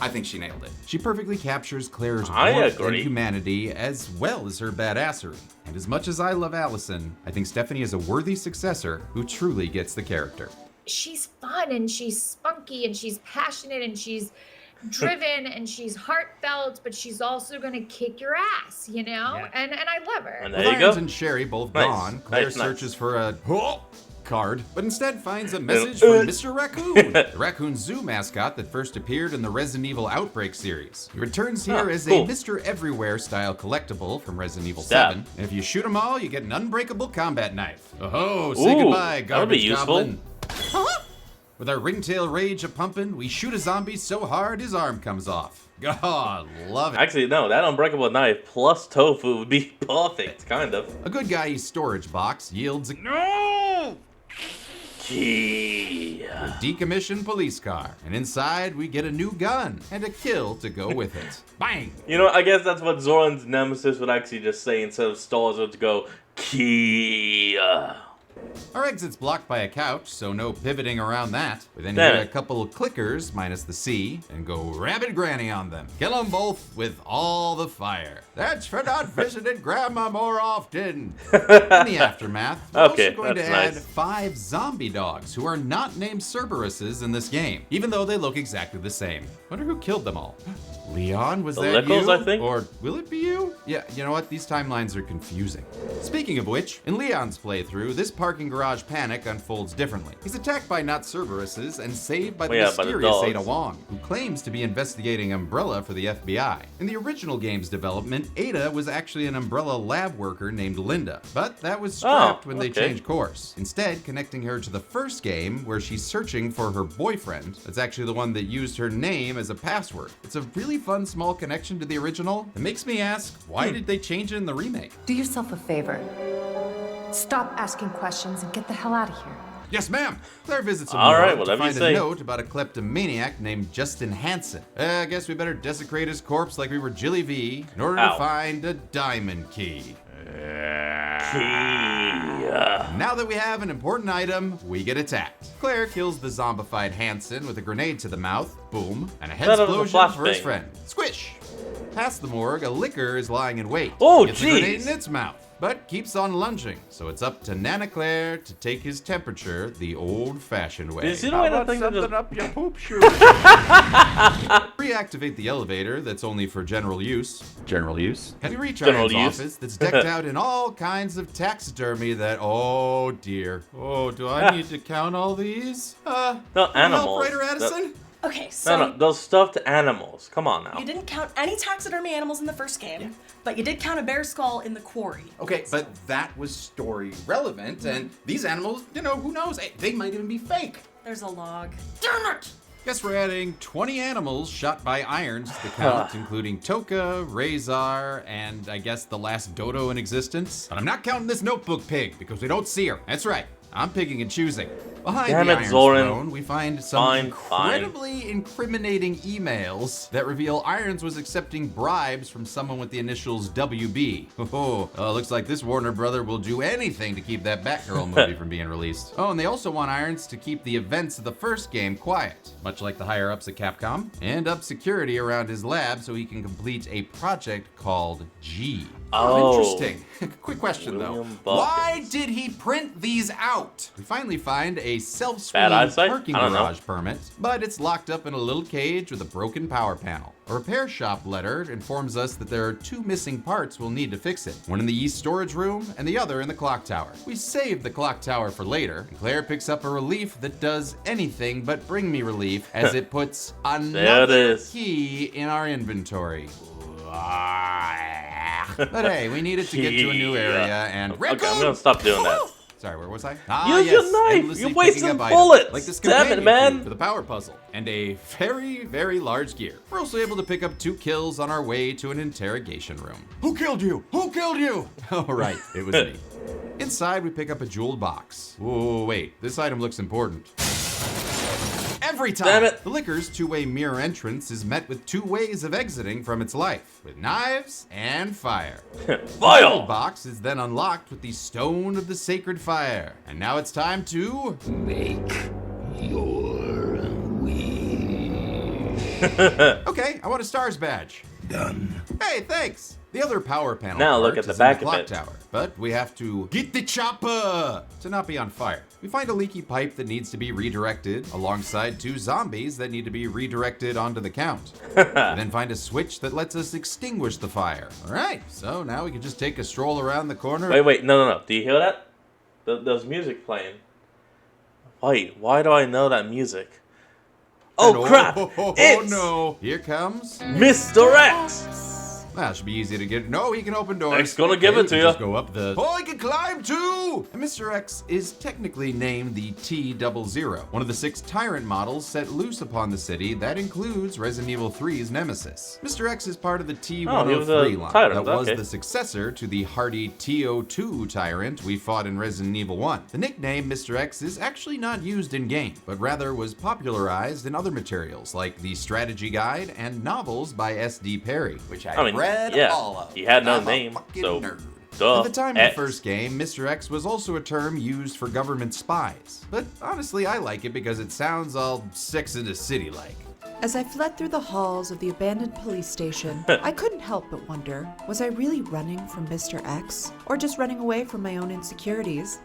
I think she nailed it. She perfectly captures Claire's warmth and humanity as well as her badassery. And as much as I love Allison, I think Stephanie is a worthy successor who truly gets the character.
She's fun and she's spunky and she's passionate and she's driven and she's heartfelt, but she's also gonna kick your ass, you know? Yeah. And I love her.
And there you go. And Sherry both gone, Claire searches for a card, but instead finds a message from Mr. Raccoon, the Raccoon Zoo mascot that first appeared in the Resident Evil Outbreak series. He returns here as a Mr. Everywhere style collectible from Resident Evil 7. And if you shoot them all, you get an unbreakable combat knife. Oh, say goodbye, garbage goblin. With our ringtail rage a-pumpin', we shoot a zombie so hard his arm comes off. God, love it.
Actually, no, that unbreakable knife plus tofu would be perfect, kind of.
A good guy's storage box yields a
key.
A decommissioned police car, and inside we get a new gun and a kill to go with it. Bang!
You know, I guess that's what Zoran's nemesis would actually just say instead of stars would go key.
Our exit's blocked by a couch, so no pivoting around that. We then hit a couple of clickers, minus the C, and go rabid granny on them. Kill them both with all the fire. That's for not visiting Grandma more often. In the aftermath, we're also going to add 5 zombie dogs who are not named Cerberuses in this game, even though they look exactly the same. Wonder who killed them all. Leon, was that
Lickles,
you?
I think?
Or will it be you? Yeah, you know what? These timelines are confusing. Speaking of which, in Leon's playthrough, this parking garage panic unfolds differently. He's attacked by not Cerberuses and saved by the mysterious Ada Wong, who claims to be investigating Umbrella for the FBI. In the original game's development, Ada was actually an Umbrella lab worker named Linda, but that was scrapped when they changed course, instead connecting her to the first game where she's searching for her boyfriend. That's actually the one that used her name as a password. It's a really fun small connection to the original. It makes me ask, why did they change it in the remake?
Do yourself a favor. Stop asking questions and get the hell out of here.
Yes, ma'am. Claire visits a
morgue
to find a note about a kleptomaniac named Justin Hansen. I guess we better desecrate his corpse like we were Jilly V in order to find a diamond key. Now that we have an important item, we get attacked. Claire kills the zombified Hansen with a grenade to the mouth. Boom. And a head explosion for his friend. Squish. Past the morgue, a licker is lying in wait.
Oh,
gets a grenade in its mouth, but keeps on lunging. So it's up to Nana Claire to take his temperature the old-fashioned way.
Is it the way that thing
something up your poop shoot?
Reactivate the elevator that's only for general use.
General use?
And we reach Iron's office that's decked out in all kinds of taxidermy that, oh dear. Oh, do I need to count all these?
no, animals.
Help, Writer Addison?
Okay, so
No, those stuffed animals. Come on now.
you didn't count any taxidermy animals in the first game, but you did count a bear skull in the quarry.
Okay, but that was story relevant, and these animals, you know, who knows? They might even be fake.
There's a log.
Darn it! Guess we're adding 20 animals shot by irons to the count, including Toka, Razor, and I guess the last dodo in existence. But I'm not counting this notebook pig because we don't see her. That's right. I'm picking and choosing. Behind
Damn
the
it,
Iron
Zoran.
Throne, we find some
Fine,
incredibly incriminating emails that reveal Irons was accepting bribes from someone with the initials WB. Looks like this Warner brother will do anything to keep that Batgirl movie from being released. Oh, and they also want Irons to keep the events of the first game quiet, much like the higher-ups at Capcom, and up security around his lab so he can complete a project called G.
Oh.
Interesting. Quick question, though. Why did he print these out? We finally find a self-swinging parking garage permit, but it's locked up in a little cage with a broken power panel. A repair shop letter informs us that there are 2 missing parts we'll need to fix it. One in the east storage room and the other in the clock tower. We saved the clock tower for later, and Claire picks up a relief that does anything but bring me relief as it puts another key in our inventory. But hey, we needed to get to a new area and
Okay, I'm gonna stop doing that.
Sorry, where was I?
Use your knife!
endlessly
You're wasting
picking up items,
bullets!
like this
Damn it,
companion
man!
cube for the power puzzle, and a very, very large gear. We're also able to pick up 2 kills on our way to an interrogation room. Who killed you? Who killed you? Oh, right, it was me. Inside, we pick up a jeweled box. Whoa, wait, this item looks important. Every time,
Damn it.
the liquor's 2-way mirror entrance is met with 2 ways of exiting from its life, with knives and fire.
Fire!
The gold box is then unlocked with the Stone of the Sacred Fire. And now it's time to make your wish. Okay, I want a stars badge. Done. Hey, thanks. The other power panel
Now look
part
at the
is
back
in
of
the
it.
clock tower, but we have to get the chopper to not be on fire. We find a leaky pipe that needs to be redirected alongside 2 zombies that need to be redirected onto the count. We then find a switch that lets us extinguish the fire. All right, so now we can just take a stroll around the corner.
Wait, no. Do you hear that? There's music playing. Wait, why do I know that music? Oh, crap! It's
no! Here comes
Mr. X!
That should be easy to get. No, he can open doors.
X gonna give it to
we
you.
Just go up the. Oh, he can climb too! And Mr. X is technically named the T-00, one of the 6 tyrant models set loose upon the city that includes Resident Evil 3's nemesis. Mr. X is part of the T-103 line
tyrant,
that was
okay.
the successor to the hardy T-02 tyrant we fought in Resident Evil 1. The nickname Mr. X is actually not used in game, but rather was popularized in other materials like the strategy guide and novels by S.D. Perry, which I
mean,
read
yeah,
all of.
he had no
I'm a
name,
fucking
so
nerd.
duh,
At the time
X.
of the first game, Mr. X was also a term used for government spies. But honestly, I like it because it sounds all Sex in the City-like.
As I fled through the halls of the abandoned police station, I couldn't help but wonder, was I really running from Mr. X? Or just running away from my own insecurities?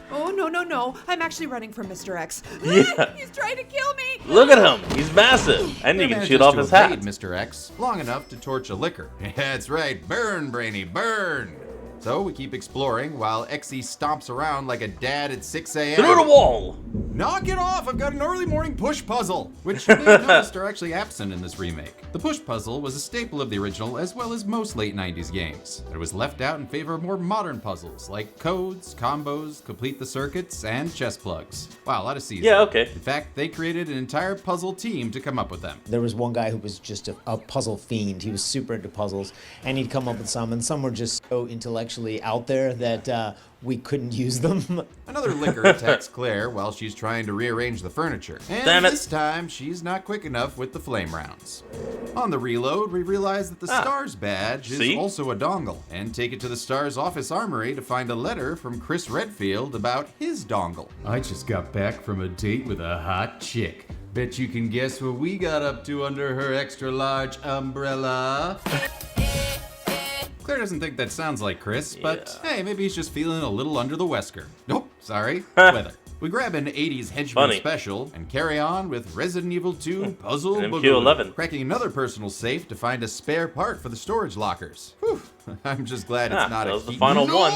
Oh, no. I'm actually running from Mr. X.
Yeah.
He's trying to kill me!
Look at him! He's massive! And you can shoot off his hat.
Mr. X long enough to torch a liquor. That's right, burn, Brainy, burn! So we keep exploring while Xe stomps around like a dad at 6 a.m.
Through the wall!
Knock it off! I've got an early morning push puzzle, which you may have noticed are actually absent in this remake. The push puzzle was a staple of the original as well as most late 90s games. It was left out in favor of more modern puzzles like codes, combos, complete the circuits, and chess plugs. Wow, a lot of C's.
Yeah, okay.
In fact, they created an entire puzzle team to come up with them.
There was one guy who was just a puzzle fiend. He was super into puzzles, and he'd come up with some, and some were just so intellectually out there that we couldn't use them.
Another liquor attacks Claire while she's trying to rearrange the furniture. And
Damn it.
this time, she's not quick enough with the flame rounds. On the reload, we realize that the STARS badge is also a dongle, and take it to the STARS office armory to find a letter from Chris Redfield about his dongle. I just got back from a date with a hot chick. Bet you can guess what we got up to under her extra large umbrella. Claire doesn't think that sounds like Chris, but hey, maybe he's just feeling a little under the Wesker. Nope, sorry, weather. We grab an 80s henchman special and carry on with Resident Evil 2 Puzzle
MQ11.
cracking another personal safe to find a spare part for the storage lockers. Whew, I'm just glad it's not
that
a
was the
heat-
final one.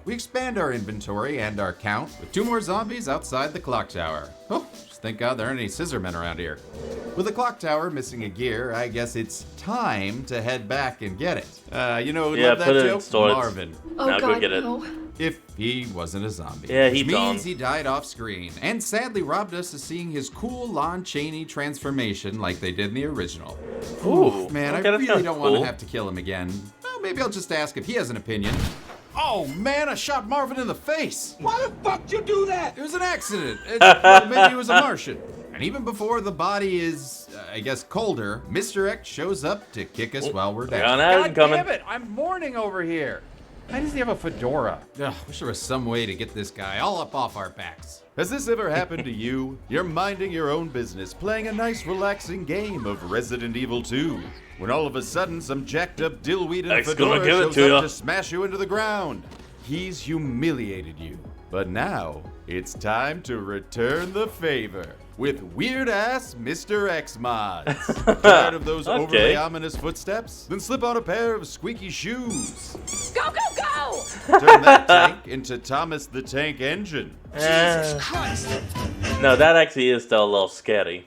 We expand our inventory and our count with 2 more zombies outside the clock tower. Oh, just Thank God there aren't any scissor men around here. With the clock tower missing a gear, I guess it's time to head back and get it. You know who loved that
put it in
joke?
storage.
Marvin.
Oh
Now go
God,
get it.
no.
If he wasn't a zombie.
Yeah,
Which
he
means
gone.
he died off screen, and sadly robbed us of seeing his cool Lon Chaney transformation like they did in the original.
Ooh,
Man,
okay,
I
that's
really
kinda
don't want
cool.
to have to kill him again. Well, maybe I'll just ask if he has an opinion. Oh man, I shot Marvin in the face!
Why the fuck you do that?
It was an accident. Well, maybe he was a Martian. And even before the body is, I guess, colder, Mr. X shows up to kick us while we're down.
God
Damn it! I'm mourning over here. Why does he have a fedora?
Ugh, wish there was some way to get this guy all up off our backs. Has this ever happened to you? You're minding your own business, playing a nice relaxing game of Resident Evil 2. When all of a sudden some jacked up dillweed in a
X gonna
fedora
give it
shows
to
up
ya.
to smash you into the ground. He's humiliated you. But now, it's time to return the favor with weird-ass Mr. X mods. Tired of those
Okay.
overly ominous footsteps? Then slip on a pair of squeaky shoes.
Go, go, go!
Turn that tank into Thomas the Tank Engine.
Jesus No, that actually is still a little scary.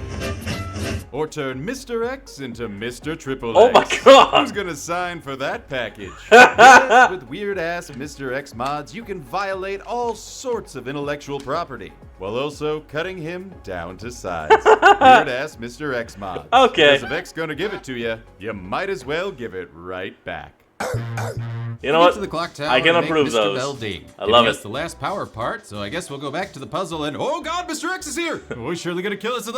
Or turn Mr. X into Mr. Triple
Oh
X.
my God.
Who's gonna sign for that package? Yes, with weird-ass Mr. X mods, you can violate all sorts of intellectual property, while also cutting him down to size. Weird-ass Mr. X mods.
Okay.
Because if X gonna give it to you, you might as well give it right back.
You know
Get
what?
to the clock tower
I can
and make
approve
Mr.
those.
Bell ding.
I love
That's
it.
the last power part, so I guess we'll go back to the puzzle and oh God, Mr. X is here! Oh, he's surely gonna kill us and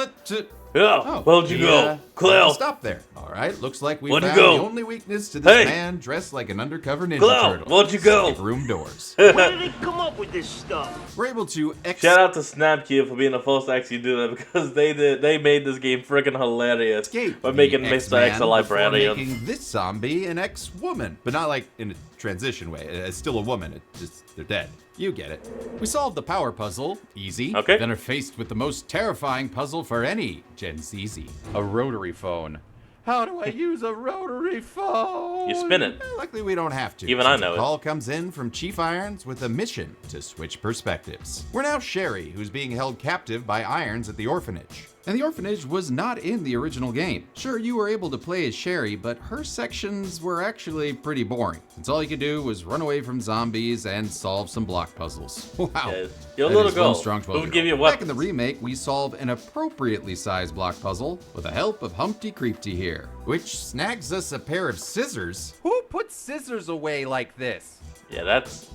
Yeah, where'd you go? Cleo.
Stop there. All right, looks like we
Where'd you
found
go?
the only weakness to this
Hey.
man dressed like an undercover ninja
Cleo,
turtle.
where'd you go?
Safe room doors.
Where did they come up with this stuff?
We're able to
Shout out to Snapcube for being the first to actually do that because they made this game freaking hilarious by making Mr. X a librarian.
Making this zombie an ex-woman, but not like in a transition way. It's still a woman. It's just they're dead. You get it. We solved the power puzzle, easy.
Okay.
Then are faced with the most terrifying puzzle for any Gen Z.
A rotary phone. How do I use a rotary phone?
You spin it.
Luckily, we don't have to.
Even I
since
know
a
it.
call comes in from Chief Irons with a mission to switch perspectives. We're now Sherry, who's being held captive by Irons at the orphanage. And the orphanage was not in the original game. Sure, you were able to play as Sherry, but her sections were actually pretty boring. Since all you could do was run away from zombies and solve some block puzzles. Wow.
Yeah, you're a
That
little
is one
girl.
strong
Who would
12-year-old.
give you
Back in
weapons?
the remake, we solve an appropriately sized block puzzle with the help of Humpty Creepty here, which snags us a pair of scissors.
Who put scissors away like this?
Yeah, that's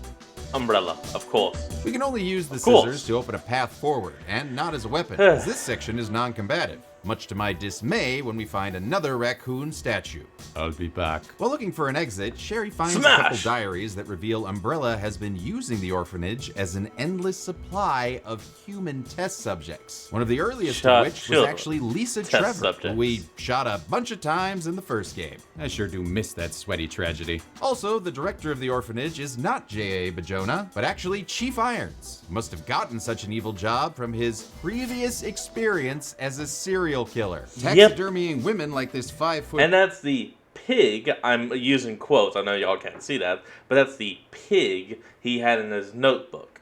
Umbrella, of course.
We can only use the
Of course.
scissors to open a path forward, and not as a weapon, as this section is non-combative. Much to my dismay when we find another raccoon statue. I'll be back. While looking for an exit, Sherry finds a couple
Smash!
diaries that reveal Umbrella has been using the orphanage as an endless supply of human test subjects. One of the earliest of which was
Sure.
actually Lisa
Test
Trevor,
subjects.
who we shot a bunch of times in the first game. I sure do miss that sweaty tragedy. Also, the director of the orphanage is not J.A. Bajona, but actually Chief Irons. He must have gotten such an evil job from his previous experience as a serial killer.
Yep.
Taxidermying women like this 5-foot...
And that's the pig, I'm using quotes, I know y'all can't see that, but that's the pig he had in his notebook.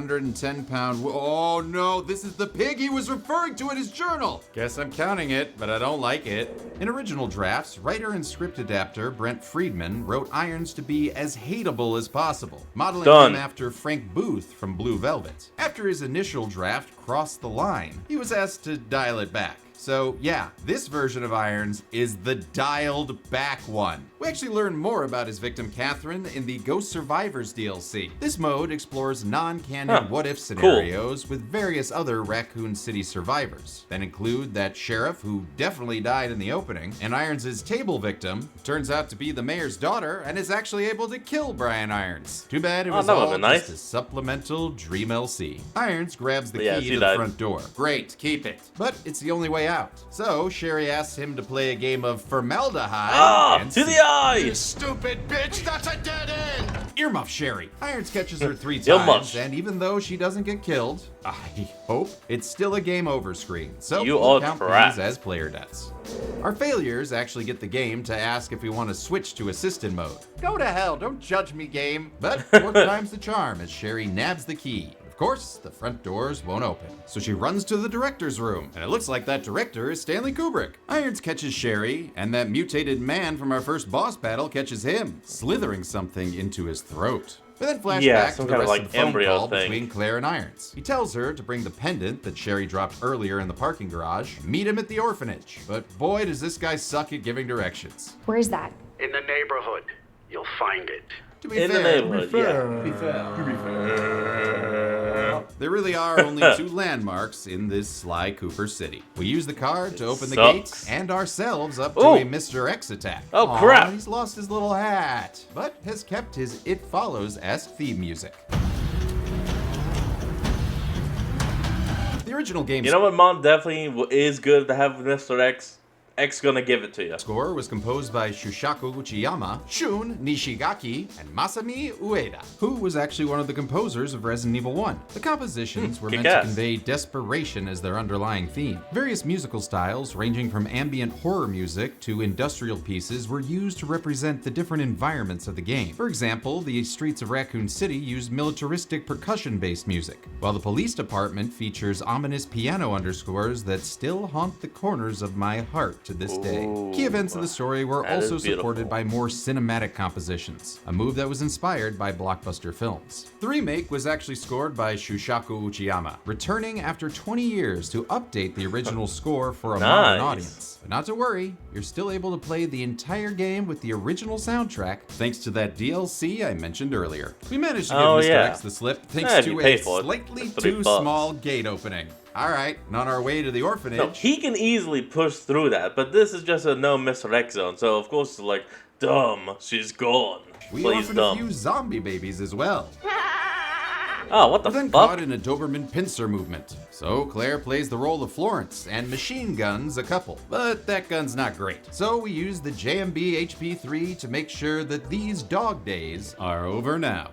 310-pound... Oh no, this is the pig he was referring to in his journal! Guess I'm counting it, but I don't like it. In original drafts, writer and script adapter Brent Friedman wrote Irons to be as hateable as possible, modeling
Done.
him after Frank Booth from Blue Velvet. After his initial draft crossed the line, he was asked to dial it back. So yeah, this version of Irons is the dialed back one. We actually learn more about his victim Catherine in the Ghost Survivors DLC. This mode explores non-canon what-if scenarios with various other Raccoon City survivors that include that sheriff who definitely died in the opening, and Irons' table victim who turns out to be the mayor's daughter and is actually able to kill Brian Irons. Too bad it
Oh,
was
that would've
all
been nice.
just a supplemental Dream LC. Irons grabs the
But yeah,
key
she
to the
died.
front door. Great, keep it. But it's the only way out. So Sherry asks him to play a game of formaldehyde.
Ah,
and
to the
see-
eye!
Stupid bitch, that's a dead end!
Earmuff Sherry. Irons catches her 3
Earmuff.
times, and even though she doesn't get killed, I hope, it's still a game over screen. So
You
we'll
are
count
trapped.
these as player deaths. Our failures actually get the game to ask if we want to switch to assistant mode.
Go to hell, don't judge me, game.
But 4 times the charm as Sherry nabs the key. Of course, the front doors won't open. So she runs to the director's room, and it looks like that director is Stanley Kubrick. Irons catches Sherry, and that mutated man from our first boss battle catches him, slithering something into his throat. We then flash back to the rest of the phone call between Claire and Irons. He tells her to bring the pendant that Sherry dropped earlier in the parking garage, meet him at the orphanage. But boy, does this guy suck at giving directions.
Where is that?
In the neighborhood. You'll find it.
To be fair, there really are only 2 landmarks in this Sly Cooper city. We use the card to open the gates and ourselves up to a Mr. X attack.
Oh, crap.
He's lost his little hat, but has kept his It Follows-esque theme music. The original game.
You know what, Mom? Definitely is good to have Mr. X. X gonna give it to you.
Score was composed by Shushaku Uchiyama, Shun Nishigaki, and Masami Ueda, who was actually one of the composers of Resident Evil 1. The compositions were meant to convey desperation as their underlying theme. Various musical styles, ranging from ambient horror music to industrial pieces, were used to represent the different environments of the game. For example, the streets of Raccoon City used militaristic percussion-based music, while the police department features ominous piano underscores that still haunt the corners of my heart to this day. Key events in the story were also supported by more cinematic compositions, a move that was inspired by blockbuster films. The remake was actually scored by Shushaku Uchiyama, returning after 20 years to update the original score for a modern audience. But not to worry, you're still able to play the entire game with the original soundtrack thanks to that DLC I mentioned earlier. We managed to give Mr. X the slip thanks to a slightly too small gate opening. Alright, and on our way to the orphanage.
No, he can easily push through that, but this is just a no Mr. X zone, so of course it's like, dumb, she's gone.
We orphaned a few zombie babies as well.
Oh, what the
We're then
fuck?
caught in a Doberman pincer movement. So Claire plays the role of Florence and machine guns a couple. But that gun's not great. So we use the JMB HP3 to make sure that these dog days are over now.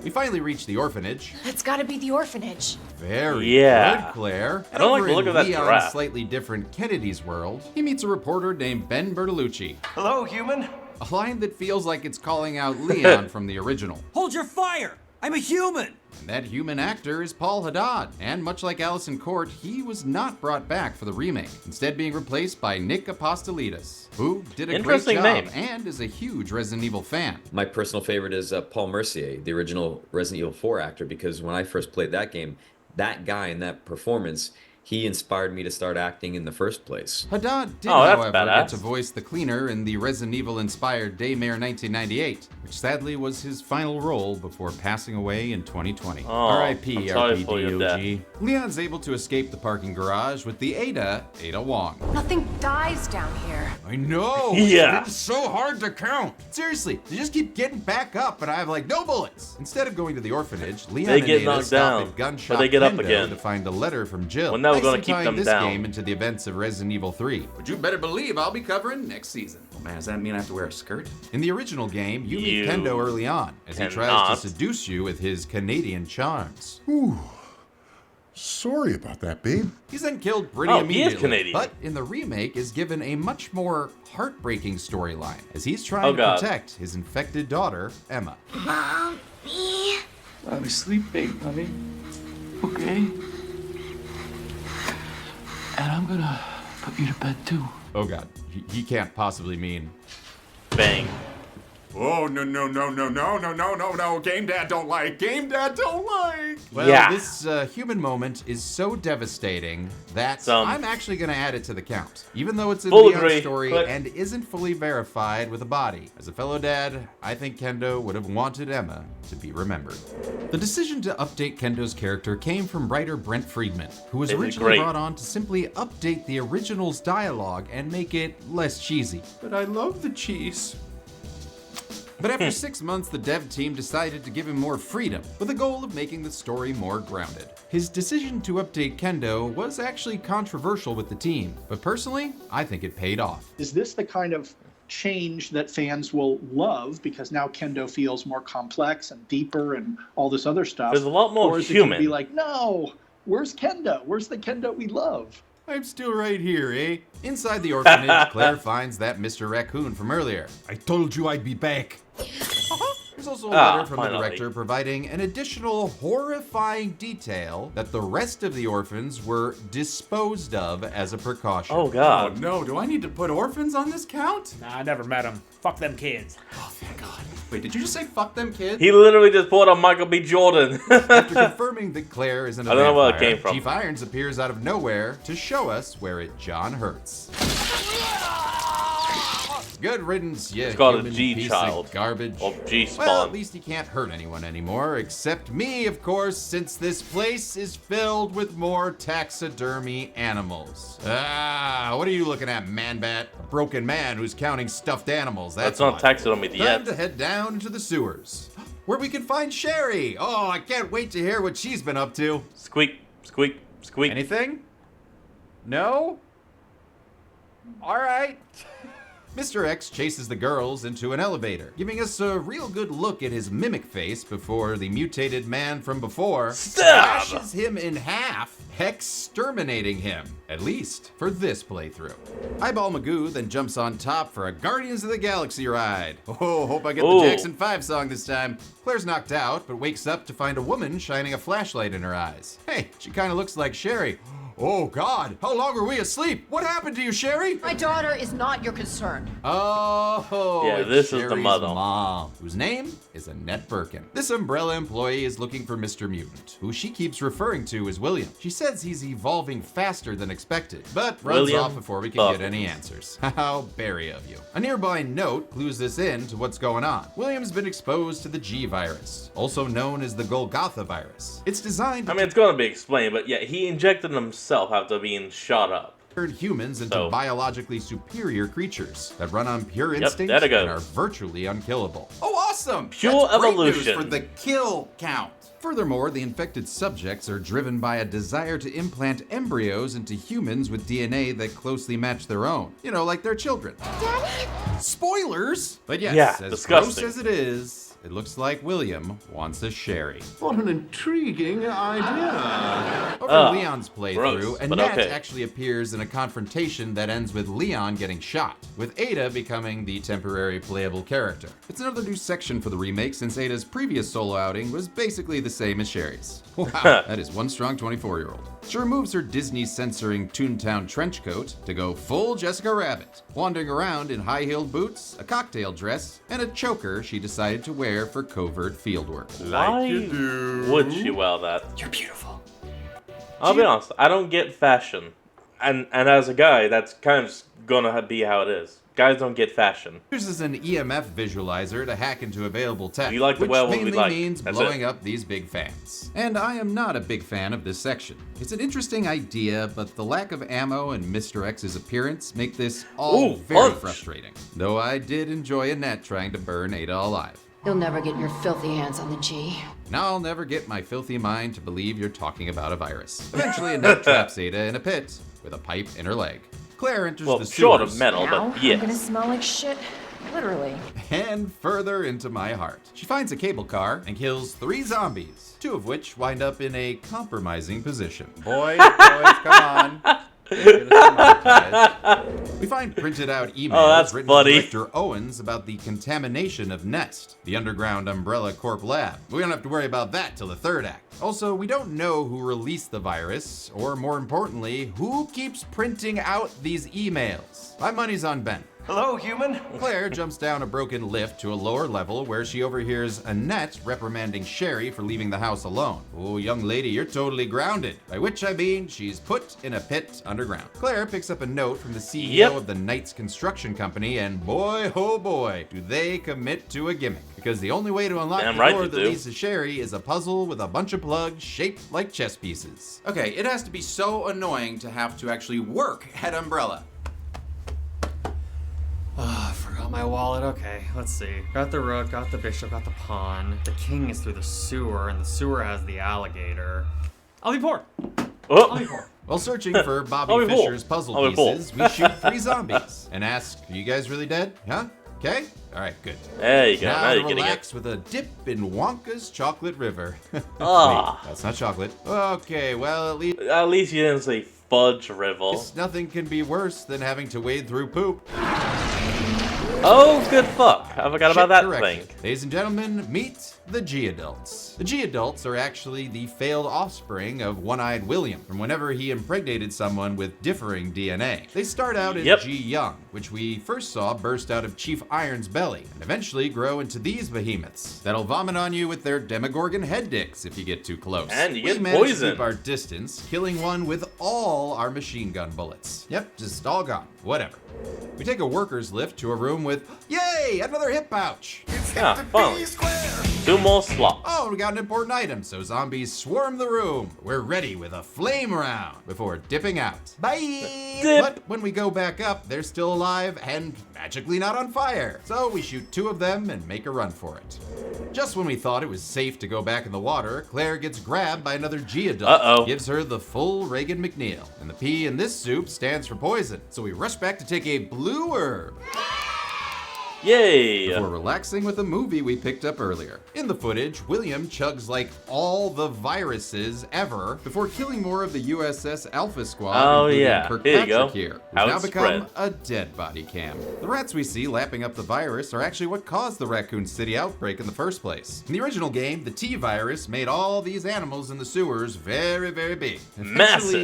We finally reach the orphanage.
It's gotta be the orphanage.
Very good, Claire.
I don't like
over
the look
in
of that
Leon's
giraffe.
slightly different Kennedy's world, he meets a reporter named Ben Bertolucci.
Hello, human.
A line that feels like it's calling out Leon from the original.
Hold your fire! I'm a human!
And that human actor is Paul Haddad. And much like Allison Court, he was not brought back for the remake, instead being replaced by Nick Apostolides, who did a great job and is a huge Resident Evil fan.
My personal favorite is Paul Mercier, the original Resident Evil 4 actor, because when I first played that game, that guy in that performance, he inspired me to start acting in the first place.
Haddad did, however, get to voice the cleaner in the Resident Evil-inspired Daymare 1998, which sadly was his final role before passing away in 2020. R.I.P. RPDOG. Leon's able to escape the parking garage with the Ada Wong.
Nothing dies down here.
I know!
Yeah.
It's so hard to count! Seriously, they just keep getting back up and I have like no bullets! Instead of going to the orphanage, Leon and
get
Ada
knocked
stop
down,
at Gunshot
but they get up
Kendo
again.
to find a letter from Jill.
Well, now we're gonna
nicely
keep
tying
them
this
down.
game into the events of Resident Evil 3, which you better believe I'll be covering next season. Oh man, does that mean I have to wear a skirt? In the original game, you meet Kendo early on, as he tries to seduce you with his Canadian charms.
Ooh. Sorry about that, babe.
He's then killed pretty
Oh, he
immediately,
is Canadian.
but in the remake is given a much more heartbreaking storyline, as he's trying
Oh,
to
God.
protect his infected daughter, Emma.
Mommy.
I'm asleep, babe, honey. Okay? And I'm gonna put you to bed too.
Oh god, he can't possibly mean...
Bang.
Oh, no. Game Dad don't like. Game Dad don't like. Well,
Yeah.
this human moment is so devastating that I'm actually going to add it to the count. Even though it's in
Full
Leon's
agree.
story
Click.
and isn't fully verified with a body. As a fellow dad, I think Kendo would have wanted Emma to be remembered. The decision to update Kendo's character came from writer Brent Friedman, who was
This is
originally
great.
brought on to simply update the original's dialogue and make it less cheesy. But I love the cheese. But after 6 months, the dev team decided to give him more freedom, with the goal of making the story more grounded. His decision to update Kendo was actually controversial with the team, but personally, I think it paid off.
Is this the kind of change that fans will love because now Kendo feels more complex and deeper and all this other stuff?
There's a lot more
or is it gonna
human.
be like, no, where's Kendo? Where's the Kendo we love?
I'm still right here, eh? Inside the orphanage, Claire finds that Mr. Raccoon from earlier. I told you I'd be back. There's There's also a letter from the
finally.
director providing an additional horrifying detail that the rest of the orphans were disposed of as a precaution.
Oh, God.
Oh, no, do I need to put orphans on this count?
Nah, I never met him. Fuck them kids.
Oh, thank God. Wait, did you just say fuck them kids?
He literally just pulled on Michael B. Jordan.
After confirming that Claire isn't a
I don't know where it
vampire,
came from.
Chief Irons appears out of nowhere to show us where it John hurts. Good riddance, yeah.
It's called a
human
G
piece
child.
of garbage.
Or G spawn.
Well, at least he can't hurt anyone anymore, except me, of course, since this place is filled with more taxidermy animals. Ah, what are you looking at, Man-Bat? A broken man who's counting stuffed animals. That's
not
what.
taxidermy
Time
yet.
to head down into the sewers, where we can find Sherry. Oh, I can't wait to hear what she's been up to.
Squeak, squeak, squeak.
Anything? No? All right.
Mr. X chases the girls into an elevator, giving us a real good look at his mimic face before the mutated man from before slashes him in half, exterminating him, at least for this playthrough. Eyeball Magoo then jumps on top for a Guardians of the Galaxy ride. Oh, hope I get the Jackson 5 song this time. Claire's knocked out, but wakes up to find a woman shining a flashlight in her eyes. Hey, she kind of looks like Sherry. Oh, God, how long were we asleep? What happened to you, Sherry?
My daughter is not your concern.
Oh,
Yeah,
it's
this is the
Sherry's
mother.
mom, whose name is Annette Birkin. This Umbrella employee is looking for Mr. Mutant, who she keeps referring to as William. She says he's evolving faster than expected, but runs
William
off before we can get any answers. How berry of you. A nearby note clues us in to what's going on. William's been exposed to the G virus, also known as the Golgotha virus. It's designed to
I mean, it's gonna be explained, but yeah, he injected himself after being shot up.
turn humans into
So-
biologically superior creatures that run on pure
Yep,
instinct
there it goes.
and are virtually unkillable. Oh, awesome!
Pure
That's great news
evolution.
for the kill count. Furthermore, the infected subjects are driven by a desire to implant embryos into humans with DNA that closely match their own. You know, like their children.
Daddy?
Spoilers! But yes,
Yeah,
as
disgusting.
gross as it is, it looks like William wants a Sherry.
What an intriguing idea.
Over Leon's playthrough,
gross, but
Annette
okay.
actually appears in a confrontation that ends with Leon getting shot, with Ada becoming the temporary playable character. It's another new section for the remake since Ada's previous solo outing was basically the same as Sherry's. Wow, that is one strong 24-year-old. She removes her Disney-censoring Toontown trench coat to go full Jessica Rabbit, wandering around in high-heeled boots, a cocktail dress, and a choker she decided to wear for covert fieldwork.
Why would she wear that?
You're beautiful.
I'll be honest, I don't get fashion. And as a guy, that's kind of gonna be how it is. Guys don't get fashion.
Uses an EMF visualizer to hack into available tech,
We like to
which
wear what we
mainly
like.
means
That's
blowing
it.
up these big fans. And I am not a big fan of this section. It's an interesting idea, but the lack of ammo and Mr. X's appearance make this all
Ooh,
very
punch.
frustrating. Though I did enjoy Annette trying to burn Ada alive.
You'll never get your filthy hands on the G.
Now I'll never get my filthy mind to believe you're talking about a virus. Eventually, Annette traps Ada in a pit with a pipe in her leg. Claire enters
Well,
the
short
sewers.
of metal,
Now
but yes.
I'm gonna smell like shit. Literally.
And further into my heart. She finds a cable car and kills 3 zombies, 2 of which wind up in a compromising position.
Boys, come on.
We find printed out emails
Oh, that's
written
funny.
to Director Owens about the contamination of Nest, the underground Umbrella Corp lab. We don't have to worry about that till the 3rd act. Also, we don't know who released the virus, or more importantly, who keeps printing out these emails. My money's on Ben.
Hello, human.
Claire jumps down a broken lift to a lower level where she overhears Annette reprimanding Sherry for leaving the house alone. Oh, young lady, you're totally grounded. By which I mean she's put in a pit underground. Claire picks up a note from the CEO of the Knights Construction Company, and boy, oh boy, do they commit to a gimmick. Because the only way to unlock
Damn
the
right
door
they
that
do.
leads to Sherry is a puzzle with a bunch of plugs shaped like chess pieces. Okay, it has to be so annoying to have to actually work at Umbrella.
Oh, I forgot my wallet. Okay, let's see. Got the rook, got the bishop, got the pawn. The king is through the sewer, and the sewer has the alligator. I'll be poor.
Oh.
I'll be poor.
While searching for Bobby
I'll be full.
Fischer's puzzle
I'll be full.
pieces, we shoot 3 zombies and ask, "Are you guys really dead? Huh? Okay? Alright, good."
There you go. Now
Now
you're getting it.
relax with a dip in Wonka's chocolate river.
Ah.
Wait, that's not chocolate. Okay, well, at least
At least you didn't say fudge river.
nothing can be worse than having to wade through poop.
Oh, good fuck. I forgot about that thing.
Ladies and gentlemen, meet the G-Adults. The G-Adults are actually the failed offspring of One-Eyed William from whenever he impregnated someone with differing DNA. They start out as G-Young, which we first saw burst out of Chief Iron's belly, and eventually grow into these behemoths that'll vomit on you with their Demogorgon head dicks if you get too close.
And you get
we managed to
poisoned.
keep our distance, killing one with all our machine gun bullets. Yep, just all gone. Whatever. We take a worker's lift to a room with, yay, another hip pouch.
Yeah, fun. 2 more slots.
Oh, we got an important item, so zombies swarm the room. We're ready with a flame round before dipping out. Bye!
Dip.
But when we go back up, they're still alive and magically not on fire. So we shoot 2 of them and make a run for it. Just when we thought it was safe to go back in the water, Claire gets grabbed by another G-Adult.
Uh-oh.
Gives her the full Reagan McNeil. And the P in this soup stands for poison. So we rush back to take a blue herb.
Yay!
Before relaxing with a movie we picked up earlier. In the footage, William chugs like all the viruses ever before killing more of the USS Alpha Squad,
Oh,
including
yeah.
Kirkpatrick
Here you go.
here, who's
How
now
it's
become
spread.
a dead body cam. The rats we see lapping up the virus are actually what caused the Raccoon City outbreak in the first place. In the original game, the T-virus made all these animals in the sewers very, very big, eventually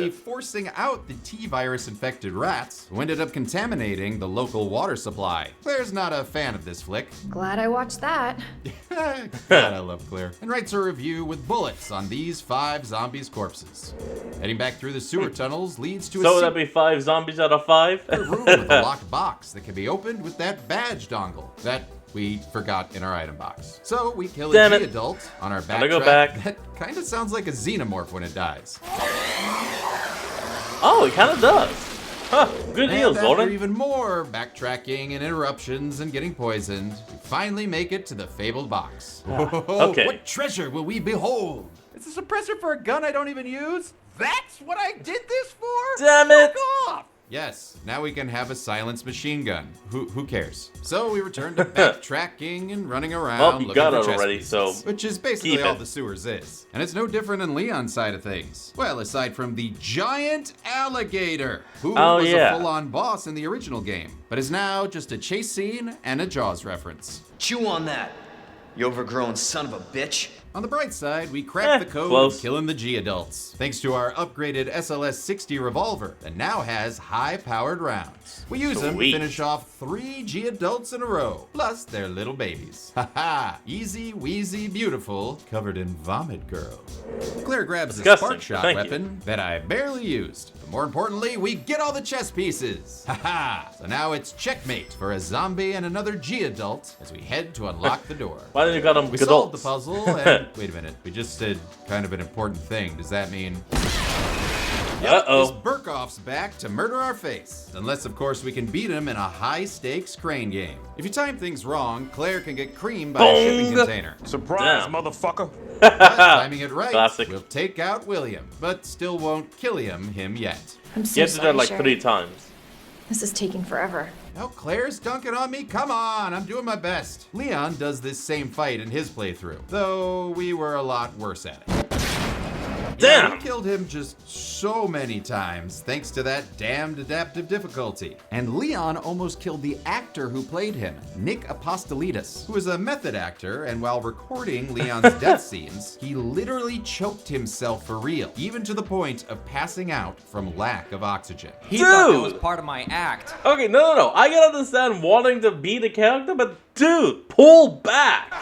Massive.
forcing out the T-virus infected rats, who ended up contaminating the local water supply. Claire's not a fan of this flick.
Glad I watched that.
God, I love Claire. And writes a review with bullets on these 5 zombies' corpses. Heading back through the sewer tunnels leads to a
So would that be 5 zombies out of 5?
room with a locked box that can be opened with that badge dongle that we forgot in our item box. So we kill
Damn
a
it.
G-Adult on our
Gotta
backtrack.
go back.
That kind of sounds like a xenomorph when it dies.
Oh, it kind of does. Huh, good deal,
And after
Zordon.
even more backtracking and interruptions and getting poisoned, we finally make it to the fabled box.
Okay.
What treasure will we behold? It's a suppressor for a gun I don't even use? That's what I did this for?
Damn it!
Fuck off! Yes, now we can have a silenced machine gun. Who cares? So we return to backtracking and running around
Well, you
looking
got
for
it
chess
already,
pieces,
so
which is basically
keep
all
it.
the sewers is. And it's no different in Leon's side of things. Well, aside from the giant alligator, who
Oh,
was
yeah.
a full-on boss in the original game, but is now just a chase scene and a Jaws reference.
Chew on that, you overgrown son of a bitch.
On the bright side, we cracked the code
close.
of killing the G-Adults, thanks to our upgraded SLS-60 revolver that now has high-powered rounds. We use them to
Sweet.
finish off 3 G-Adults in a row, plus their little babies. Haha, easy, wheezy, beautiful, covered in vomit girl. Claire grabs a
Disgusting,
spark shot
thank you.
weapon that I barely used. But more importantly, we get all the chess pieces. Haha, so now it's checkmate for a zombie and another G-Adult as we head to unlock the door.
Why didn't you got them
We solved the
adults?
puzzle and wait a minute, we just said kind of an important thing. Does that mean this
Uh-oh.
Burkoff's back to murder our face? Unless, of course, we can beat him in a high-stakes crane game. If you time things wrong, Claire can get creamed by a shipping
Bong.
container.
Surprise,
Damn.
motherfucker.
But timing it right,
Classic.
we'll take out William, but still won't kill him yet.
I'm
You
so
have to do that
sorry,
like
Sherry.
3 times.
This is taking forever.
Now Claire's dunking on me. Come on, I'm doing my best. Leon does this same fight in his playthrough, though we were a lot worse at it. Yeah,
Damn!
we killed him just so many times, thanks to that damned adaptive difficulty. And Leon almost killed the actor who played him, Nick Apostolides, who is a method actor, and while recording Leon's death scenes, he literally choked himself for real, even to the point of passing out from lack of oxygen.
He thought that
Dude!
was part of my act.
Okay, no. I can understand wanting to be the character, but dude, pull back!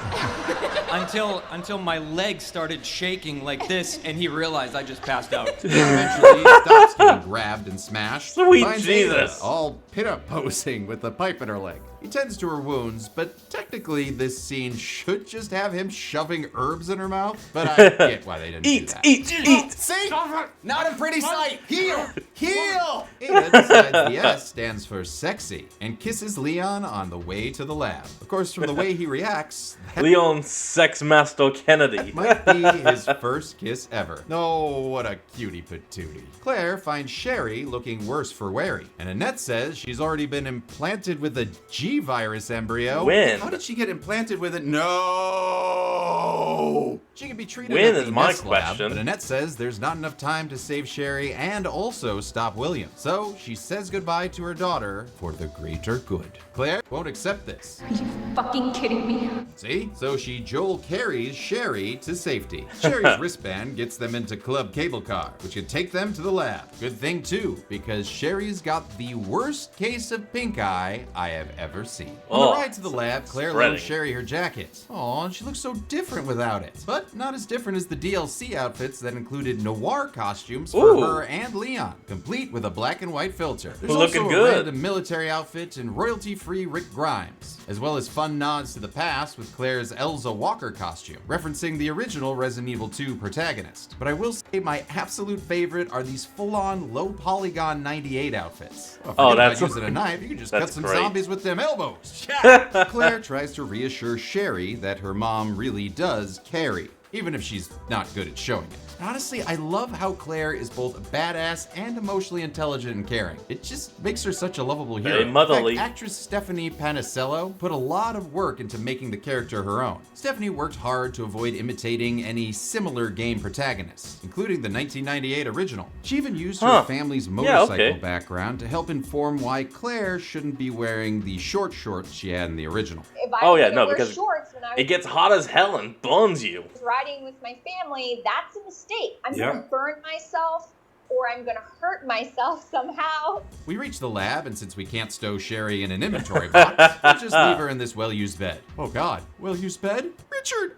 Until my legs started shaking like this, and he realized I just passed out.
Eventually, he stops getting grabbed and smashed.
Sweet
Finds
Jesus.
Ada all pin-up posing with the pipe in her leg. He tends to her wounds, but technically this scene should just have him shoving herbs in her mouth. But I get why they didn't do that.
Eat!
See? Not a pretty sight. Heal! Heal!
Ada decides the S stands for sexy and kisses Leon on the way to the lab. Of course, from the way he reacts, that
Leon Sex Master Kennedy.
might be his first kiss ever. Oh, what a cutie patootie. Claire finds Sherry looking worse for wear, and Annette says she's already been implanted with a G virus embryo.
When?
How did she get implanted with it? No! She can be treated
When
at
is
the
my
Nest lab,
question.
but Annette says there's not enough time to save Sherry and also stop William. So she says goodbye to her daughter for the greater good. Claire won't accept this.
Are you fucking kidding me?
See? So she Joel carries Sherry to safety. Sherry's wristband gets them into Club Cable Car, which can take them to the lab. Good thing too, because Sherry's got the worst case of pink eye I have ever seen. On the ride to the lab, Claire
spreading.
loans Sherry her jacket. Aw, she looks so different without it. But not as different as the DLC outfits that included noir costumes for
Ooh.
her and Leon, complete with a black and white filter. There's
Looking
also
good.
a random military outfit and royalty-free Rick Grimes, as well as fun nods to the past with Claire's Elza Walker costume, referencing the original Resident Evil 2 protagonist. But I will say my absolute favorite are these full-on low-polygon 98 outfits. Well,
Oh,
forget
that's-
about using a knife, you can just cut
that's
some
great.
zombies with them elbows. Yeah. Claire tries to reassure Sherry that her mom really does carry, even if she's not good at showing it. Honestly, I love how Claire is both a badass and emotionally intelligent and caring. It just makes her such a lovable hero.
Very motherly.
In fact, actress Stephanie Panicello put a lot of work into making the character her own. Stephanie worked hard to avoid imitating any similar game protagonists, including the 1998 original. She even used her family's motorcycle background to help inform why Claire shouldn't be wearing the short shorts she had in the original.
If I
Oh
was
yeah,
gonna
no,
wear
because
shorts when I
it gets hot as hell and burns you.
was riding with my family, that's a mistake. I'm
Yeah.
gonna burn myself or I'm gonna hurt myself somehow.
We reach the lab, and since we can't stow Sherry in an inventory box, we'll just leave her in this well-used bed. Oh God, well-used bed? Richard!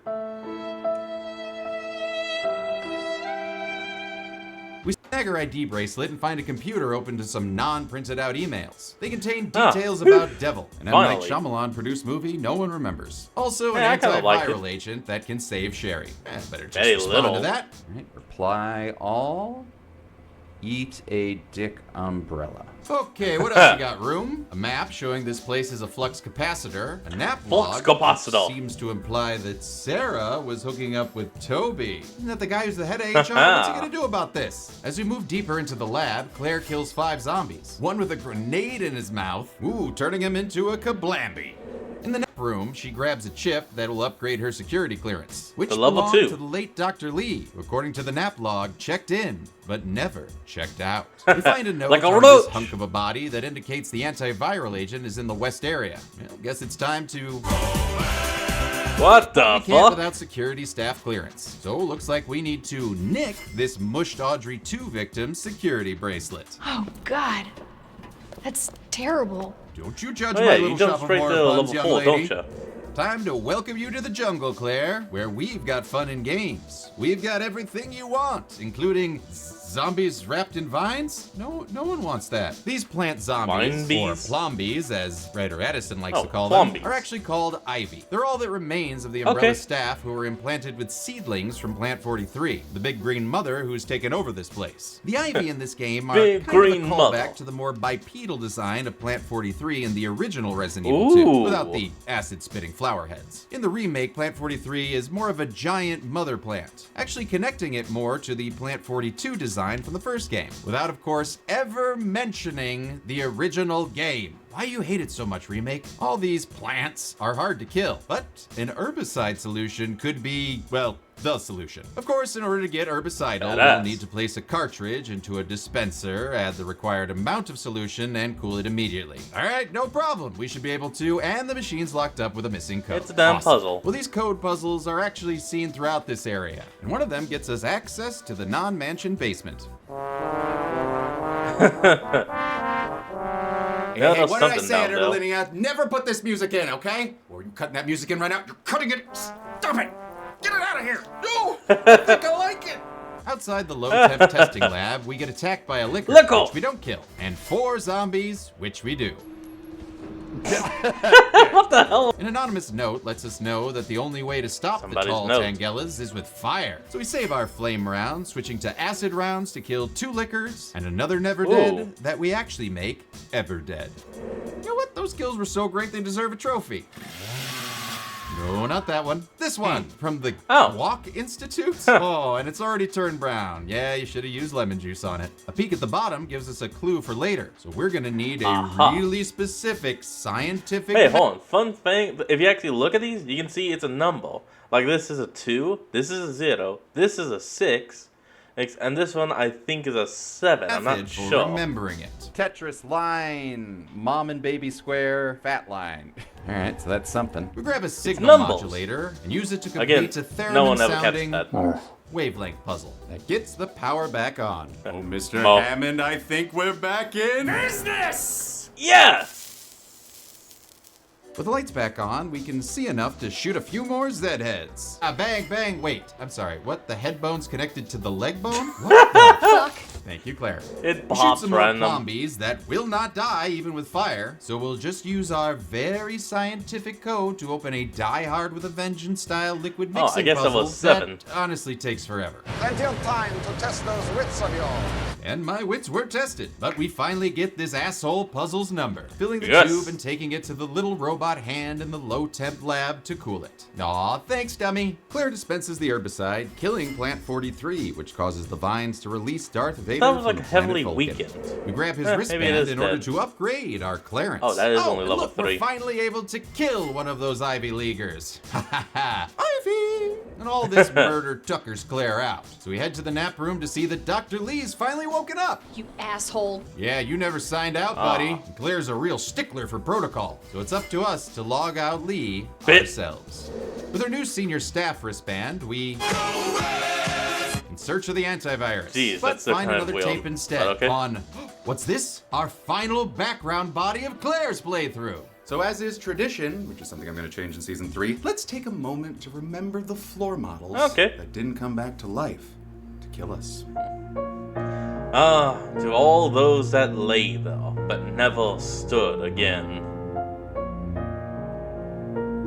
We snag her ID bracelet and find a computer open to some non-printed out emails. They contain details about Devil, an M. Night
Finally.
Shyamalan-produced movie no one remembers. Also, an
Yeah, I kinda like
antiviral
it.
agent that can save Sherry. Better just
Very
respond
little.
to that.
All right, reply all. Eat a dick umbrella.
Okay, what else you got, room? A map showing this place is a flux capacitor. A nap log
Flux capacitor.
seems to imply that Sarah was hooking up with Toby. Isn't that the guy who's the head of HR? What's he gonna do about this? As we move deeper into the lab, Claire kills 5 zombies. One with a grenade in his mouth. Ooh, turning him into a kablamby. In the nap room, she grabs a chip that will upgrade her security clearance, which
To level
belonged
2.
to the late Dr. Lee, who, according to the nap log, checked in, but never checked out. We find a note
Like a
on
roach.
this hunk of a body that indicates the antiviral agent is in the west area. Well, guess it's time to...
What the
We can't
fuck?
without security staff clearance. So looks like we need to nick this mushed Audrey 2 victim's security bracelet.
Oh, God. That's terrible.
Don't you judge
Oh,
my
yeah, you
little
jump
shop of
straight
horror
to
puns,
level
young
4,
lady.
don't ya?
Time to welcome you to the jungle, Claire, where we've got fun and games. We've got everything you want, including zombies wrapped in vines? No one wants that. These plant zombies,
Vine
or
bees?
plombies, as writer Edison likes
Oh,
to call
plombies.
them, are actually called ivy. They're all that remains of the Umbrella
Okay.
staff who were implanted with seedlings from Plant 43, the big green mother who's taken over this place. The ivy in this game are
Big
kind
green
of a
mother.
callback to the more bipedal design of Plant 43 in the original Resident Evil 2,
Ooh.
without the acid-spitting flower heads. In the remake, Plant 43 is more of a giant mother plant, actually connecting it more to the Plant 42 design from the first game, without, of course, ever mentioning the original game. Why you hate it so much, remake? All these plants are hard to kill, but an herbicide solution could be, well, the solution. Of course, in order to get herbicidal,
Badass.
we'll need to place a cartridge into a dispenser, add the required amount of solution, and cool it immediately. All right, no problem. We should be able to, and the machine's locked up with a missing code.
It's a damn puzzle.
Well, these code puzzles are actually seen throughout this area, and one of them gets us access to the non-mansion basement.
Yeah,
Hey,
that's
what did I
something
say,
down, though.
Interlinear? Never put this music in, okay? Or you cutting that music in right now? You're cutting it. Stop it! Get it out of here! No! I think I like it! Outside the low-temp testing lab, we get attacked by a licker,
Licker!
which we don't kill, and 4 zombies, which we do.
What the hell?
An anonymous note lets us know that the only way to stop
Somebody's
the tall
note.
Tangellas is with fire. So we save our flame rounds, switching to acid rounds to kill 2 lickers and another Never
Ooh.
Dead that we actually make Ever Dead. You know what? Those kills were so great they deserve a trophy. No, not that one. This one from the
Oh.
Walk Institute. Oh, and it's already turned brown. Yeah, you should have used lemon juice on it. A peek at the bottom gives us a clue for later. So we're gonna need a really specific scientific.
Hey, hold on. Fun thing, if you actually look at these, you can see it's a number. Like this is a 2, this is a 0, this is a 6, and this one I think is a 7. I'm not
Method for
sure.
remembering it. Tetris line, mom and baby square, fat line. All right, so that's something. We grab a signal
numbers.
modulator and use it to
Again,
complete a theremin
no one ever catches
sounding
that.
wavelength puzzle that gets the power back on. Oh, Mr.
Mo.
Hammond, I think we're back in
Business!
Yeah!
With the lights back on, we can see enough to shoot a few more Z heads. Bang, bang, wait. I'm sorry, what? The head bone's connected to the leg bone? What the fuck? Thank you, Claire.
It
We shoot
pops
some more
random.
zombies that will not die even with fire, so we'll just use our very scientific code to open a Die Hard with a Vengeance style liquid
Oh, I
mixing
guess that
puzzle
was 7.
that honestly takes forever.
Plenty of time to test those wits of yours.
And my wits were tested, but we finally get this asshole puzzle's number, filling the
Yes.
tube and taking it to the little robot hand in the low temp lab to cool it. Aw, thanks, dummy. Claire dispenses the herbicide, killing Plant 43, which causes the vines to release Darth Vader.
That was
from
like
the
heavily
planet Vulcan.
weakened.
We grab his
Maybe it
wristband
is
in order
dead.
to upgrade our clearance.
Oh, that is only
and
level
look,
3.
We're finally able to kill one of those Ivy Leaguers. Ha ha ha! Ivy! And all this murder tuckers Claire out. So we head to the nap room to see that Dr. Lee's finally woken up.
You asshole.
Yeah, you never signed out, buddy. Claire's a real stickler for protocol, so it's up to us to log out Lee ourselves. With our new senior staff wristband, we in search of the antivirus,
Jeez,
but
that's the
find
kind of
another
wheel.
tape instead
But okay.
on what's this? Our final background body of Claire's playthrough. So as is tradition, which is something I'm going to change in season 3, let's take a moment to remember the floor models that didn't come back to life to kill us.
To all those that lay there, but never stood again.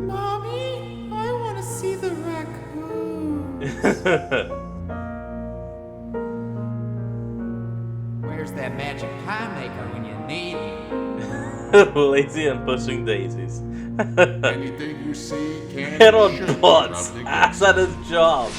Mommy, I want to see the raccoon. Where's that magic pie maker when you need it?
Lazy and pushing daisies.
Anything you see can
Hit on
be shipped
butts.
from the
Ass at his job.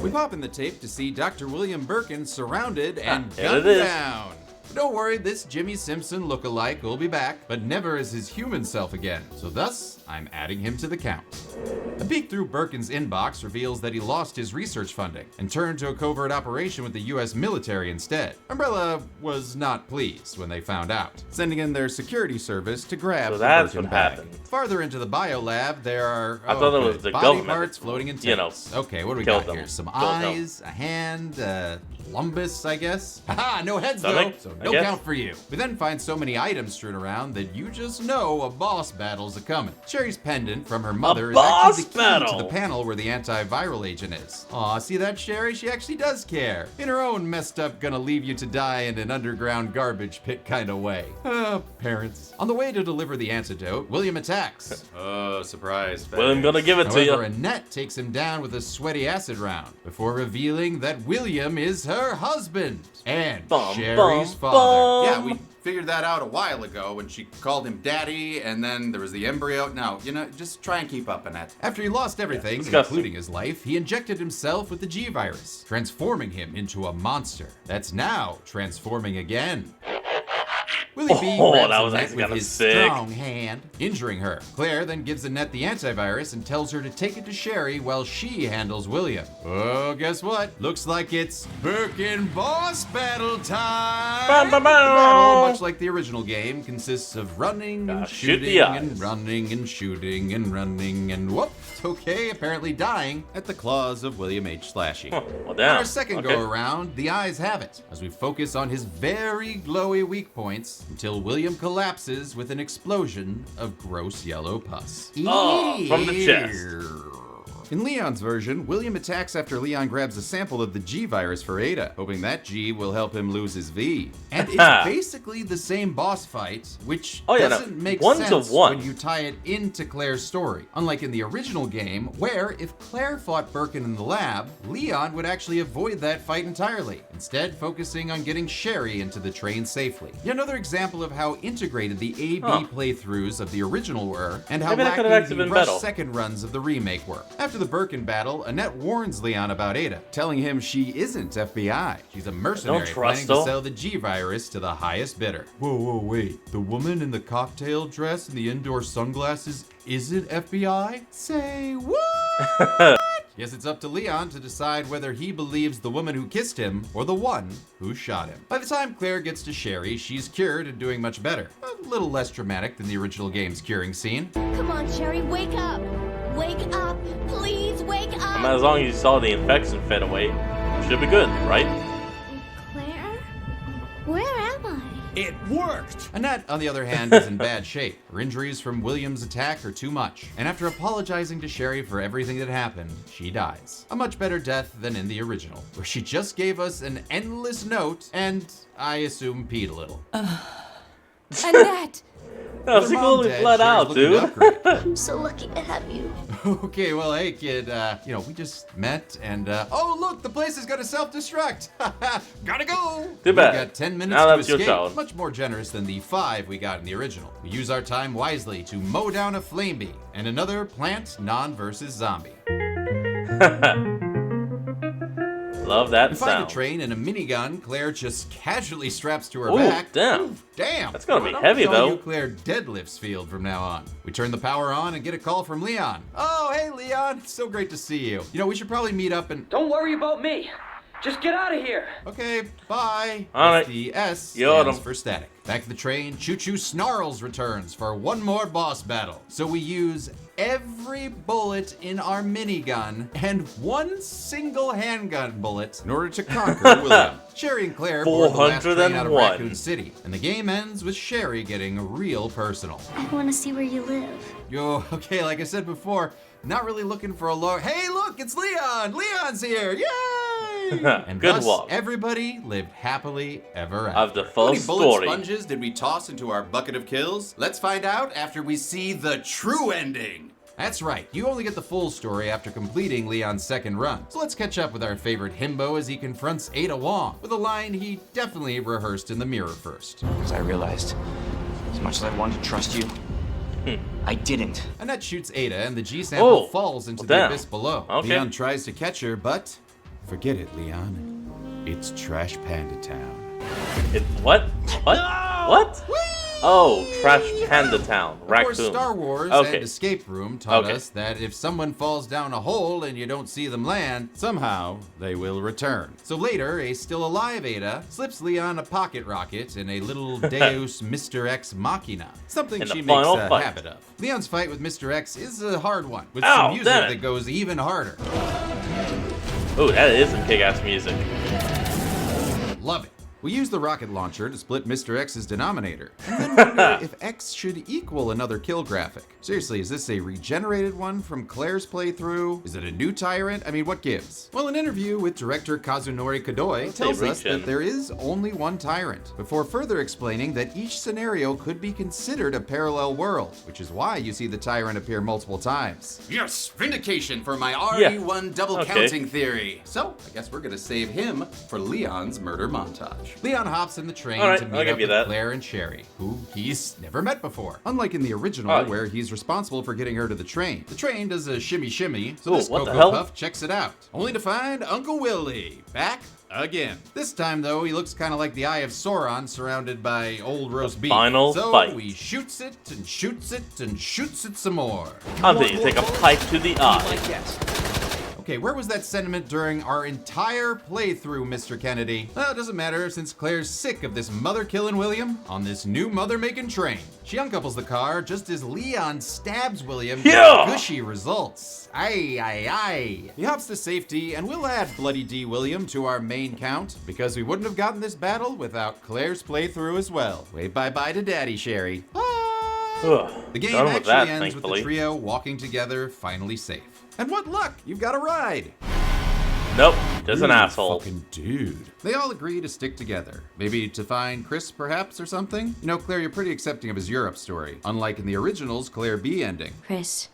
We pop in the tape to see Dr. William Birkin surrounded and
here
gunned
it is.
down. But don't worry, this Jimmy Simpson lookalike will be back, but never as his human self again. So thus, I'm adding him to the count. A peek through Birkin's inbox reveals that he lost his research funding and turned to a covert operation with the US military instead. Umbrella was not pleased when they found out, sending in their security service to grab
So
the
that's
Birkin
what
bag.
happened.
Farther into the biolab, there are
I thought it was
good,
the
body
government
parts
that,
floating in
you know,
tanks. Okay, what do we
killed
got
them.
here? Some
Killed them.
eyes, a hand, lumbus, I guess. Haha, no heads
Stomach,
though, so
I
no
guess.
count for you. We then find so many items strewn around that you just know a boss battle's a-coming. Sherry's pendant from her mother is
boss
actually the key
battle!
to the panel where the antiviral agent is. Aw, see that, Sherry? She actually does care. In her own messed up, gonna leave you to die in an underground garbage pit kind of way. Parents. On the way to deliver the antidote, William attacks. Oh, surprise.
William gonna give it to you.
However, Annette takes him down with a sweaty acid round before revealing that William is her husband and
Bum,
Sherry's
bum,
father.
bum.
Yeah, we figured that out a while ago when she called him daddy, and then there was the embryo. No, just try and keep up, Annette. After he lost everything,
disgusting.
including his life, he injected himself with the G virus, transforming him into a monster that's now transforming again. Willie B
Oh,
grabs
that was
Annette
actually
with
kinda
his
sick.
strong hand, injuring her. Claire then gives Annette the antivirus and tells her to take it to Sherry while she handles William. Oh, guess what? Looks like it's Birkin boss battle time!
Bam, bam,
The battle,
bam.
much like the original game, consists of running and
shoot the
shooting
eyes.
and running and shooting and running and whoops, okay, apparently dying at the claws of William H. Slashy.
Well,
On
damn.
our second
Okay.
go around, the eyes have it, as we focus on his very glowy weak points until William collapses with an explosion of gross yellow pus.
Oh, from the chest.
In Leon's version, William attacks after Leon grabs a sample of the G virus for Ada, hoping that G will help him lose his V. And it's basically the same boss fight, which doesn't make sense when you tie it into Claire's story. Unlike in the original game, where if Claire fought Birkin in the lab, Leon would actually avoid that fight entirely, instead focusing on getting Sherry into the train safely. Yet another example of how integrated the A-B playthroughs of the original were, and how lacking the rushed second runs of the remake were. After the Birkin battle, Annette warns Leon about Ada, telling him she isn't FBI. She's a mercenary planning to sell the G-virus to the highest bidder. Whoa, wait. The woman in the cocktail dress and the indoor sunglasses isn't FBI? Say what? Yes, it's up to Leon to decide whether he believes the woman who kissed him or the one who shot him. By the time Claire gets to Sherry, she's cured and doing much better. A little less dramatic than the original game's curing scene.
Come on, Sherry, wake up! Wake up! Please wake up!
I mean, as long as you saw the infection fade away, should be good, right?
Claire? Where am I?
It worked! Annette, on the other hand, is in bad shape. Her injuries from William's attack are too much. And after apologizing to Sherry for everything that happened, she dies. A much better death than in the original, where she just gave us an endless note and, I assume, peed a little.
Annette!
No, she totally flat out, dude.
I'm so lucky to have you.
Okay, well, hey, kid, we just met and, oh, look, the place is gonna self-destruct. Gotta go.
Too bad.
We got 10 minutes
now
to
that's
escape.
Your child.
Much more generous than the 5 we got in the original. We use our time wisely to mow down a flame bee and another plant non-versus zombie.
Love that
we
sound.
Find a train and a minigun Claire just casually straps to her
Ooh,
back.
Damn.
Ooh, damn.
That's gonna be heavy, though.
You Claire deadlifts field from now on. We turn the power on and get a call from Leon. Oh, hey, Leon. It's so great to see you. You know, we should probably meet up and...
Don't worry about me. Just get out of here.
Okay, bye.
All right.
The S stands for static. Back to the train, Choo Choo Snarls returns for one more boss battle. So we use every bullet in our minigun and one single handgun bullet in order to conquer William. Sherry and Claire board the last train out of
401.
Raccoon City, and the game ends with Sherry getting real personal.
I want to see where you live.
Yo, okay, like I said before, not really looking for a low. Hey, look, it's Leon! Leon's here! Yay! And
Good
thus,
walk.
Everybody lived happily ever after.
Of the full
How many bullet
story.
sponges did we toss into our bucket of kills? Let's find out after we see the true ending. That's right, you only get the full story after completing Leon's second run. So let's catch up with our favorite himbo as he confronts Ada Wong with a line he definitely rehearsed in the mirror first.
Because I realized, as much as I wanted to trust you, I didn't.
Annette shoots Ada and the G sample falls into the
damn.
abyss below.
Okay.
Leon tries to catch her, but forget it, Leon. It's Trash Panda Town.
It's what? What? What? Oh, Trash Panda Town.
Of
Raccoon.
course, Star Wars and Escape Room taught us that if someone falls down a hole and you don't see them land, somehow they will return. So later, a still alive Ada slips Leon a pocket rocket in a little Deus Mr. X Machina, something
In the
she makes
final
a
fight.
habit of. Leon's fight with Mr. X is a hard one, with
Ow,
some music
damn it.
that goes even harder.
Ooh, that is some kick-ass music.
Love it. We use the rocket launcher to split Mr. X's denominator, and then wonder if X should equal another kill graphic. Seriously, is this a regenerated one from Claire's playthrough? Is it a new tyrant? I mean, what gives? Well, an interview with director Kazunori Kodoi tells us that there is only one tyrant, before further explaining that each scenario could be considered a parallel world, which is why you see the tyrant appear multiple times. Yes, vindication for my RE1 double counting theory. So, I guess we're gonna save him for Leon's murder montage. Leon hops in the train
All right,
to
I'll
meet
give
up
you
with
that.
Claire and Sherry, who he's never met before. Unlike in the original,
Oh.
where he's responsible for getting her to the train. The train does a shimmy shimmy, so
Ooh,
this
what the
Cocoa
hell?
Puff checks it out, only to find Uncle Willie back again. This time, though, he looks kind of like the Eye of Sauron surrounded by old roast beef.
final
so
fight.
he shoots it and shoots it and shoots it some more.
I'm thinking take a pipe to the eye.
Okay, where was that sentiment during our entire playthrough, Mr. Kennedy? Well, it doesn't matter since Claire's sick of this mother-killing William on this new mother-making train. She uncouples the car just as Leon stabs William with
Yeah!
gushy results. Aye, aye, aye. He hops to safety, and we'll add Bloody D. William to our main count because we wouldn't have gotten this battle without Claire's playthrough as well. Wave bye-bye to Daddy, Sherry.
Ugh,
The game
done with
actually
that,
ends with the
thankfully.
trio walking together, finally safe. And what luck! You've got a ride!
Nope, just an asshole.
Fucking dude. They all agree to stick together. Maybe to find Chris, perhaps, or something? You know, Claire, you're pretty accepting of his Europe story. Unlike in the original's Claire B ending.
Chris,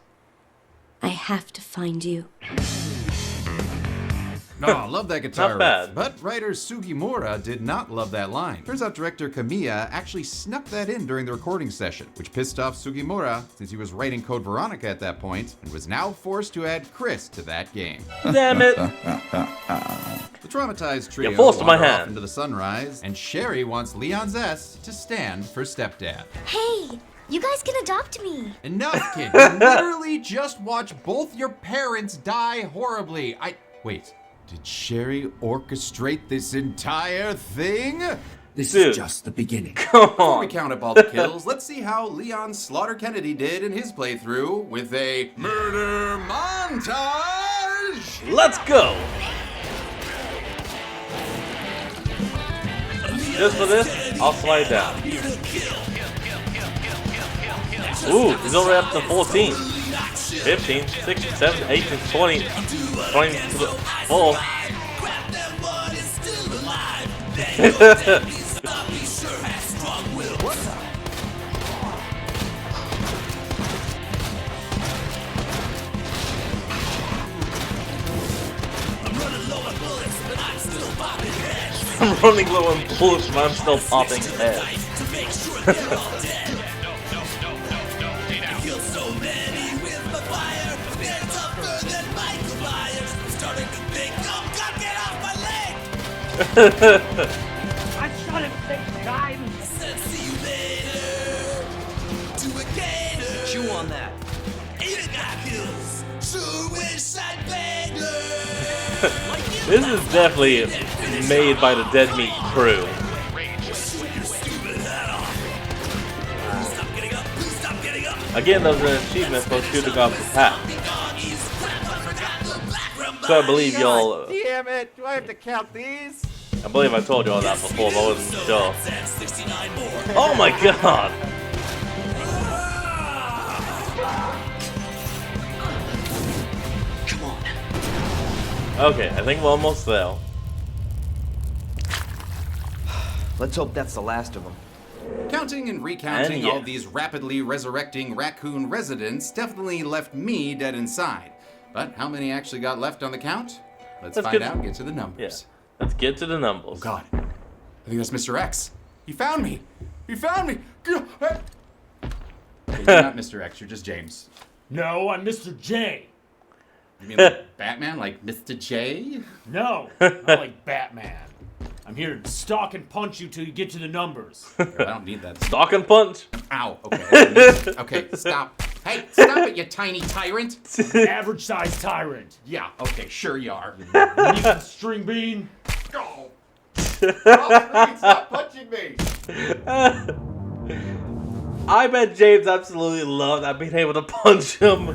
I have to find you.
Oh, love that guitar
Not bad.
riff. But writer Sugimura did not love that line. Turns out director Kamiya actually snuck that in during the recording session, which pissed off Sugimura since he was writing Code Veronica at that point and was now forced to add Chris to that game.
Damn it.
The traumatized trio
You forced my
wander off
hand.
into the sunrise, and Sherry wants Leon's S to stand for stepdad.
Hey, you guys can adopt me.
Enough, kid. You literally just watched both your parents die horribly. Wait. Did Sherry orchestrate this entire thing?
This is just the beginning.
Come
Before
on.
we count up all the kills, let's see how Leon Slaughter Kennedy did in his playthrough with a murder montage.
Let's go. Just for this, I'll slide down. Ooh, he's already up to 14. 15, 16, 17, 18, 20, 24. I'm running low on bullets, but I'm still popping heads.
I shot him 6 times. See you later. To a gator. Chew on that.
This is definitely made by the Dead Meat crew. Again, those are an achievement for shooting off the pack. So I believe y'all.
Damn it! Do I have to count these?
I believe I told you all that before, but I wasn't sure. Oh my god! Okay, I think we're almost there.
Let's hope that's the last of them.
Counting and recounting
And yeah.
all these rapidly resurrecting raccoon residents definitely left me dead inside. But how many actually got left on the count? Let's find out and get to the numbers.
Yeah. Let's get to the numbers.
Oh god. I think that's Mr. X. He found me! He found me! Hey, you're not Mr. X, you're just James.
No, I'm Mr. J.
You mean like Batman? Like Mr. J?
No, not like Batman. I'm here to stalk and punch you till you get to the numbers.
I don't need that.
Stalk and punch.
Ow, okay. Okay, stop. Hey, stop it, you tiny tyrant.
I'm an average sized tyrant.
Yeah, okay, sure you are.
You need a string bean?
Oh, please stop punching me.
I bet James absolutely loved that being able to punch him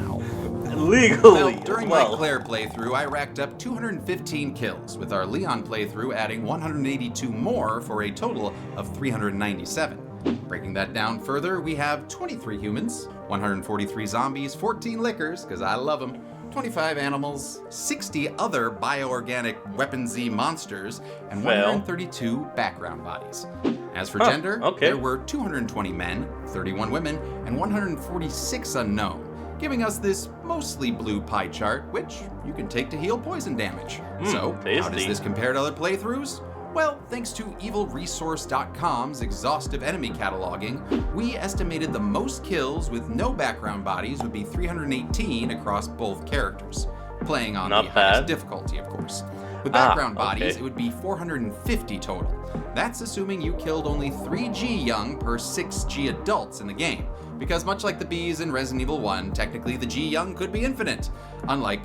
legally.
Well, during my Claire playthrough, I racked up 215 kills, with our Leon playthrough adding 182 more for a total of 397. Breaking that down further, we have 23 humans, 143 zombies, 14 lickers, because I love them, 25 animals, 60 other bioorganic weaponsy monsters, and 132 background bodies. As for gender, there were 220 men, 31 women, and 146 unknown, giving us this mostly blue pie chart, which you can take to heal poison damage. So, how does this compare to other playthroughs? Well, thanks to evilresource.com's exhaustive enemy cataloging, we estimated the most kills with no background bodies would be 318 across both characters, playing on the highest difficulty, of course. With background bodies, it would be 450 total. That's assuming you killed only 3G young per 6G adults in the game, because much like the bees in Resident Evil 1, technically the G young could be infinite, unlike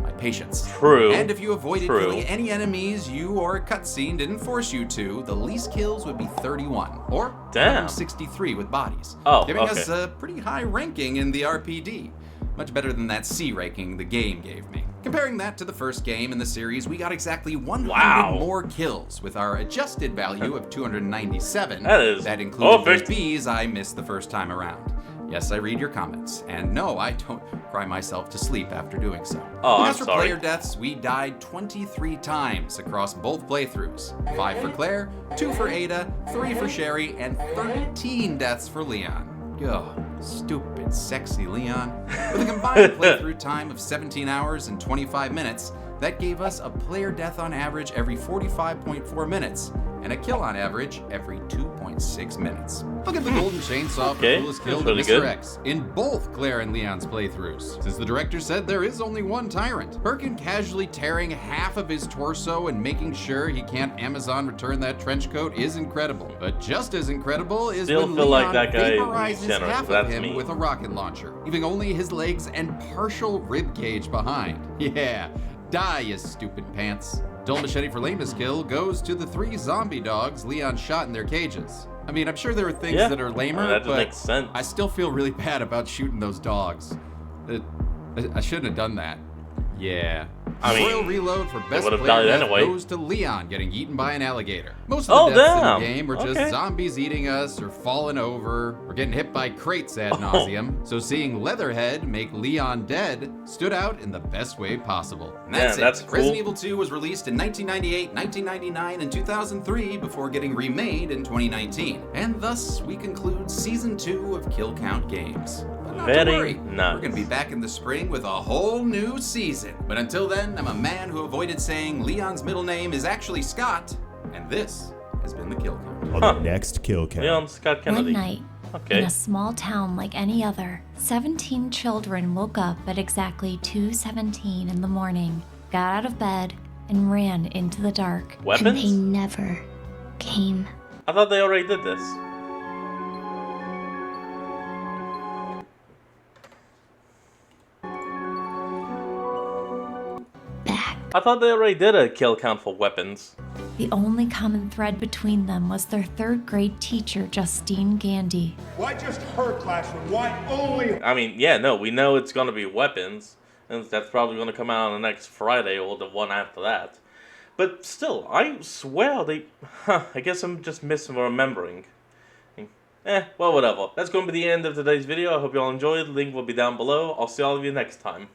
my patience.
True.
And if you avoided killing any enemies you or a cutscene didn't force you to, the least kills would be 31, or 63 with bodies, giving us a pretty high ranking in the RPD. Much better than that C ranking the game gave me. Comparing that to the first game in the series, we got exactly 100 more kills, with our adjusted value of 297.
That is
that included those bees I missed the first time around. Yes, I read your comments. And no, I don't cry myself to sleep after doing so.
Oh,
As
I'm
for
sorry.
player deaths, we died 23 times across both playthroughs. 5 for Claire, 2 for Ada, 3 for Sherry, and 13 deaths for Leon. Ugh, stupid, sexy Leon. With a combined playthrough time of 17 hours and 25 minutes, that gave us a player death on average every 45.4 minutes, and a kill on average every 2.6 minutes. Look at the golden chainsaw for coolest kill to
really
Mr.
good.
X in both Claire and Leon's playthroughs. Since the director said there is only one tyrant, Birkin casually tearing half of his torso and making sure he can't Amazon return that trench coat is incredible. But just as incredible is
Still
when
feel
Leon
like that guy is
vaporizes
generous.
half of
That's
him
me.
with a rocket launcher, leaving only his legs and partial rib cage behind. Yeah, die, you stupid pants. Dull Machete for lamest kill goes to the 3 zombie dogs Leon shot in their cages. I mean, I'm sure there are things
Yeah,
that are lamer,
that just
but
makes sense.
I still feel really bad about shooting those dogs. I shouldn't have done that. Yeah.
I mean,
Royal Reload for
they
best
would've
player
died
death
anyway.
goes to Leon getting eaten by an alligator. Most of the deaths in the game were just zombies eating us or falling over or getting hit by crates ad nauseum. So seeing Leatherhead make Leon dead stood out in the best way possible. And that's
Yeah, that's
it.
cool.
Resident Evil 2 was released in 1998, 1999, and 2003 before getting remade in 2019. And thus, we conclude Season 2 of Kill Count Games. But not to
Very
worry,
nice.
we're gonna be back in the spring with a whole new season. But until then, I'm a man who avoided saying Leon's middle name is actually Scott, and this has been the Kill Count.
Huh.
Next Kill Count.
Leon Scott Kennedy.
One night,
Okay.
in a small town like any other, 17 children woke up at exactly 2:17 in the morning, got out of bed, and ran into the dark.
Weapons?
And they never came.
I thought they already did this. I thought they already did a kill count for weapons.
The only common thread between them was their 3rd grade teacher, Justine Gandy.
Why just her classroom? Why only?
I mean, yeah, no, we know it's gonna be weapons, and that's probably gonna come out on the next Friday or the one after that. But still, I swear they... I guess I'm just misremembering. Well, whatever. That's going to be the end of today's video. I hope you all enjoyed. The link will be down below. I'll see all of you next time.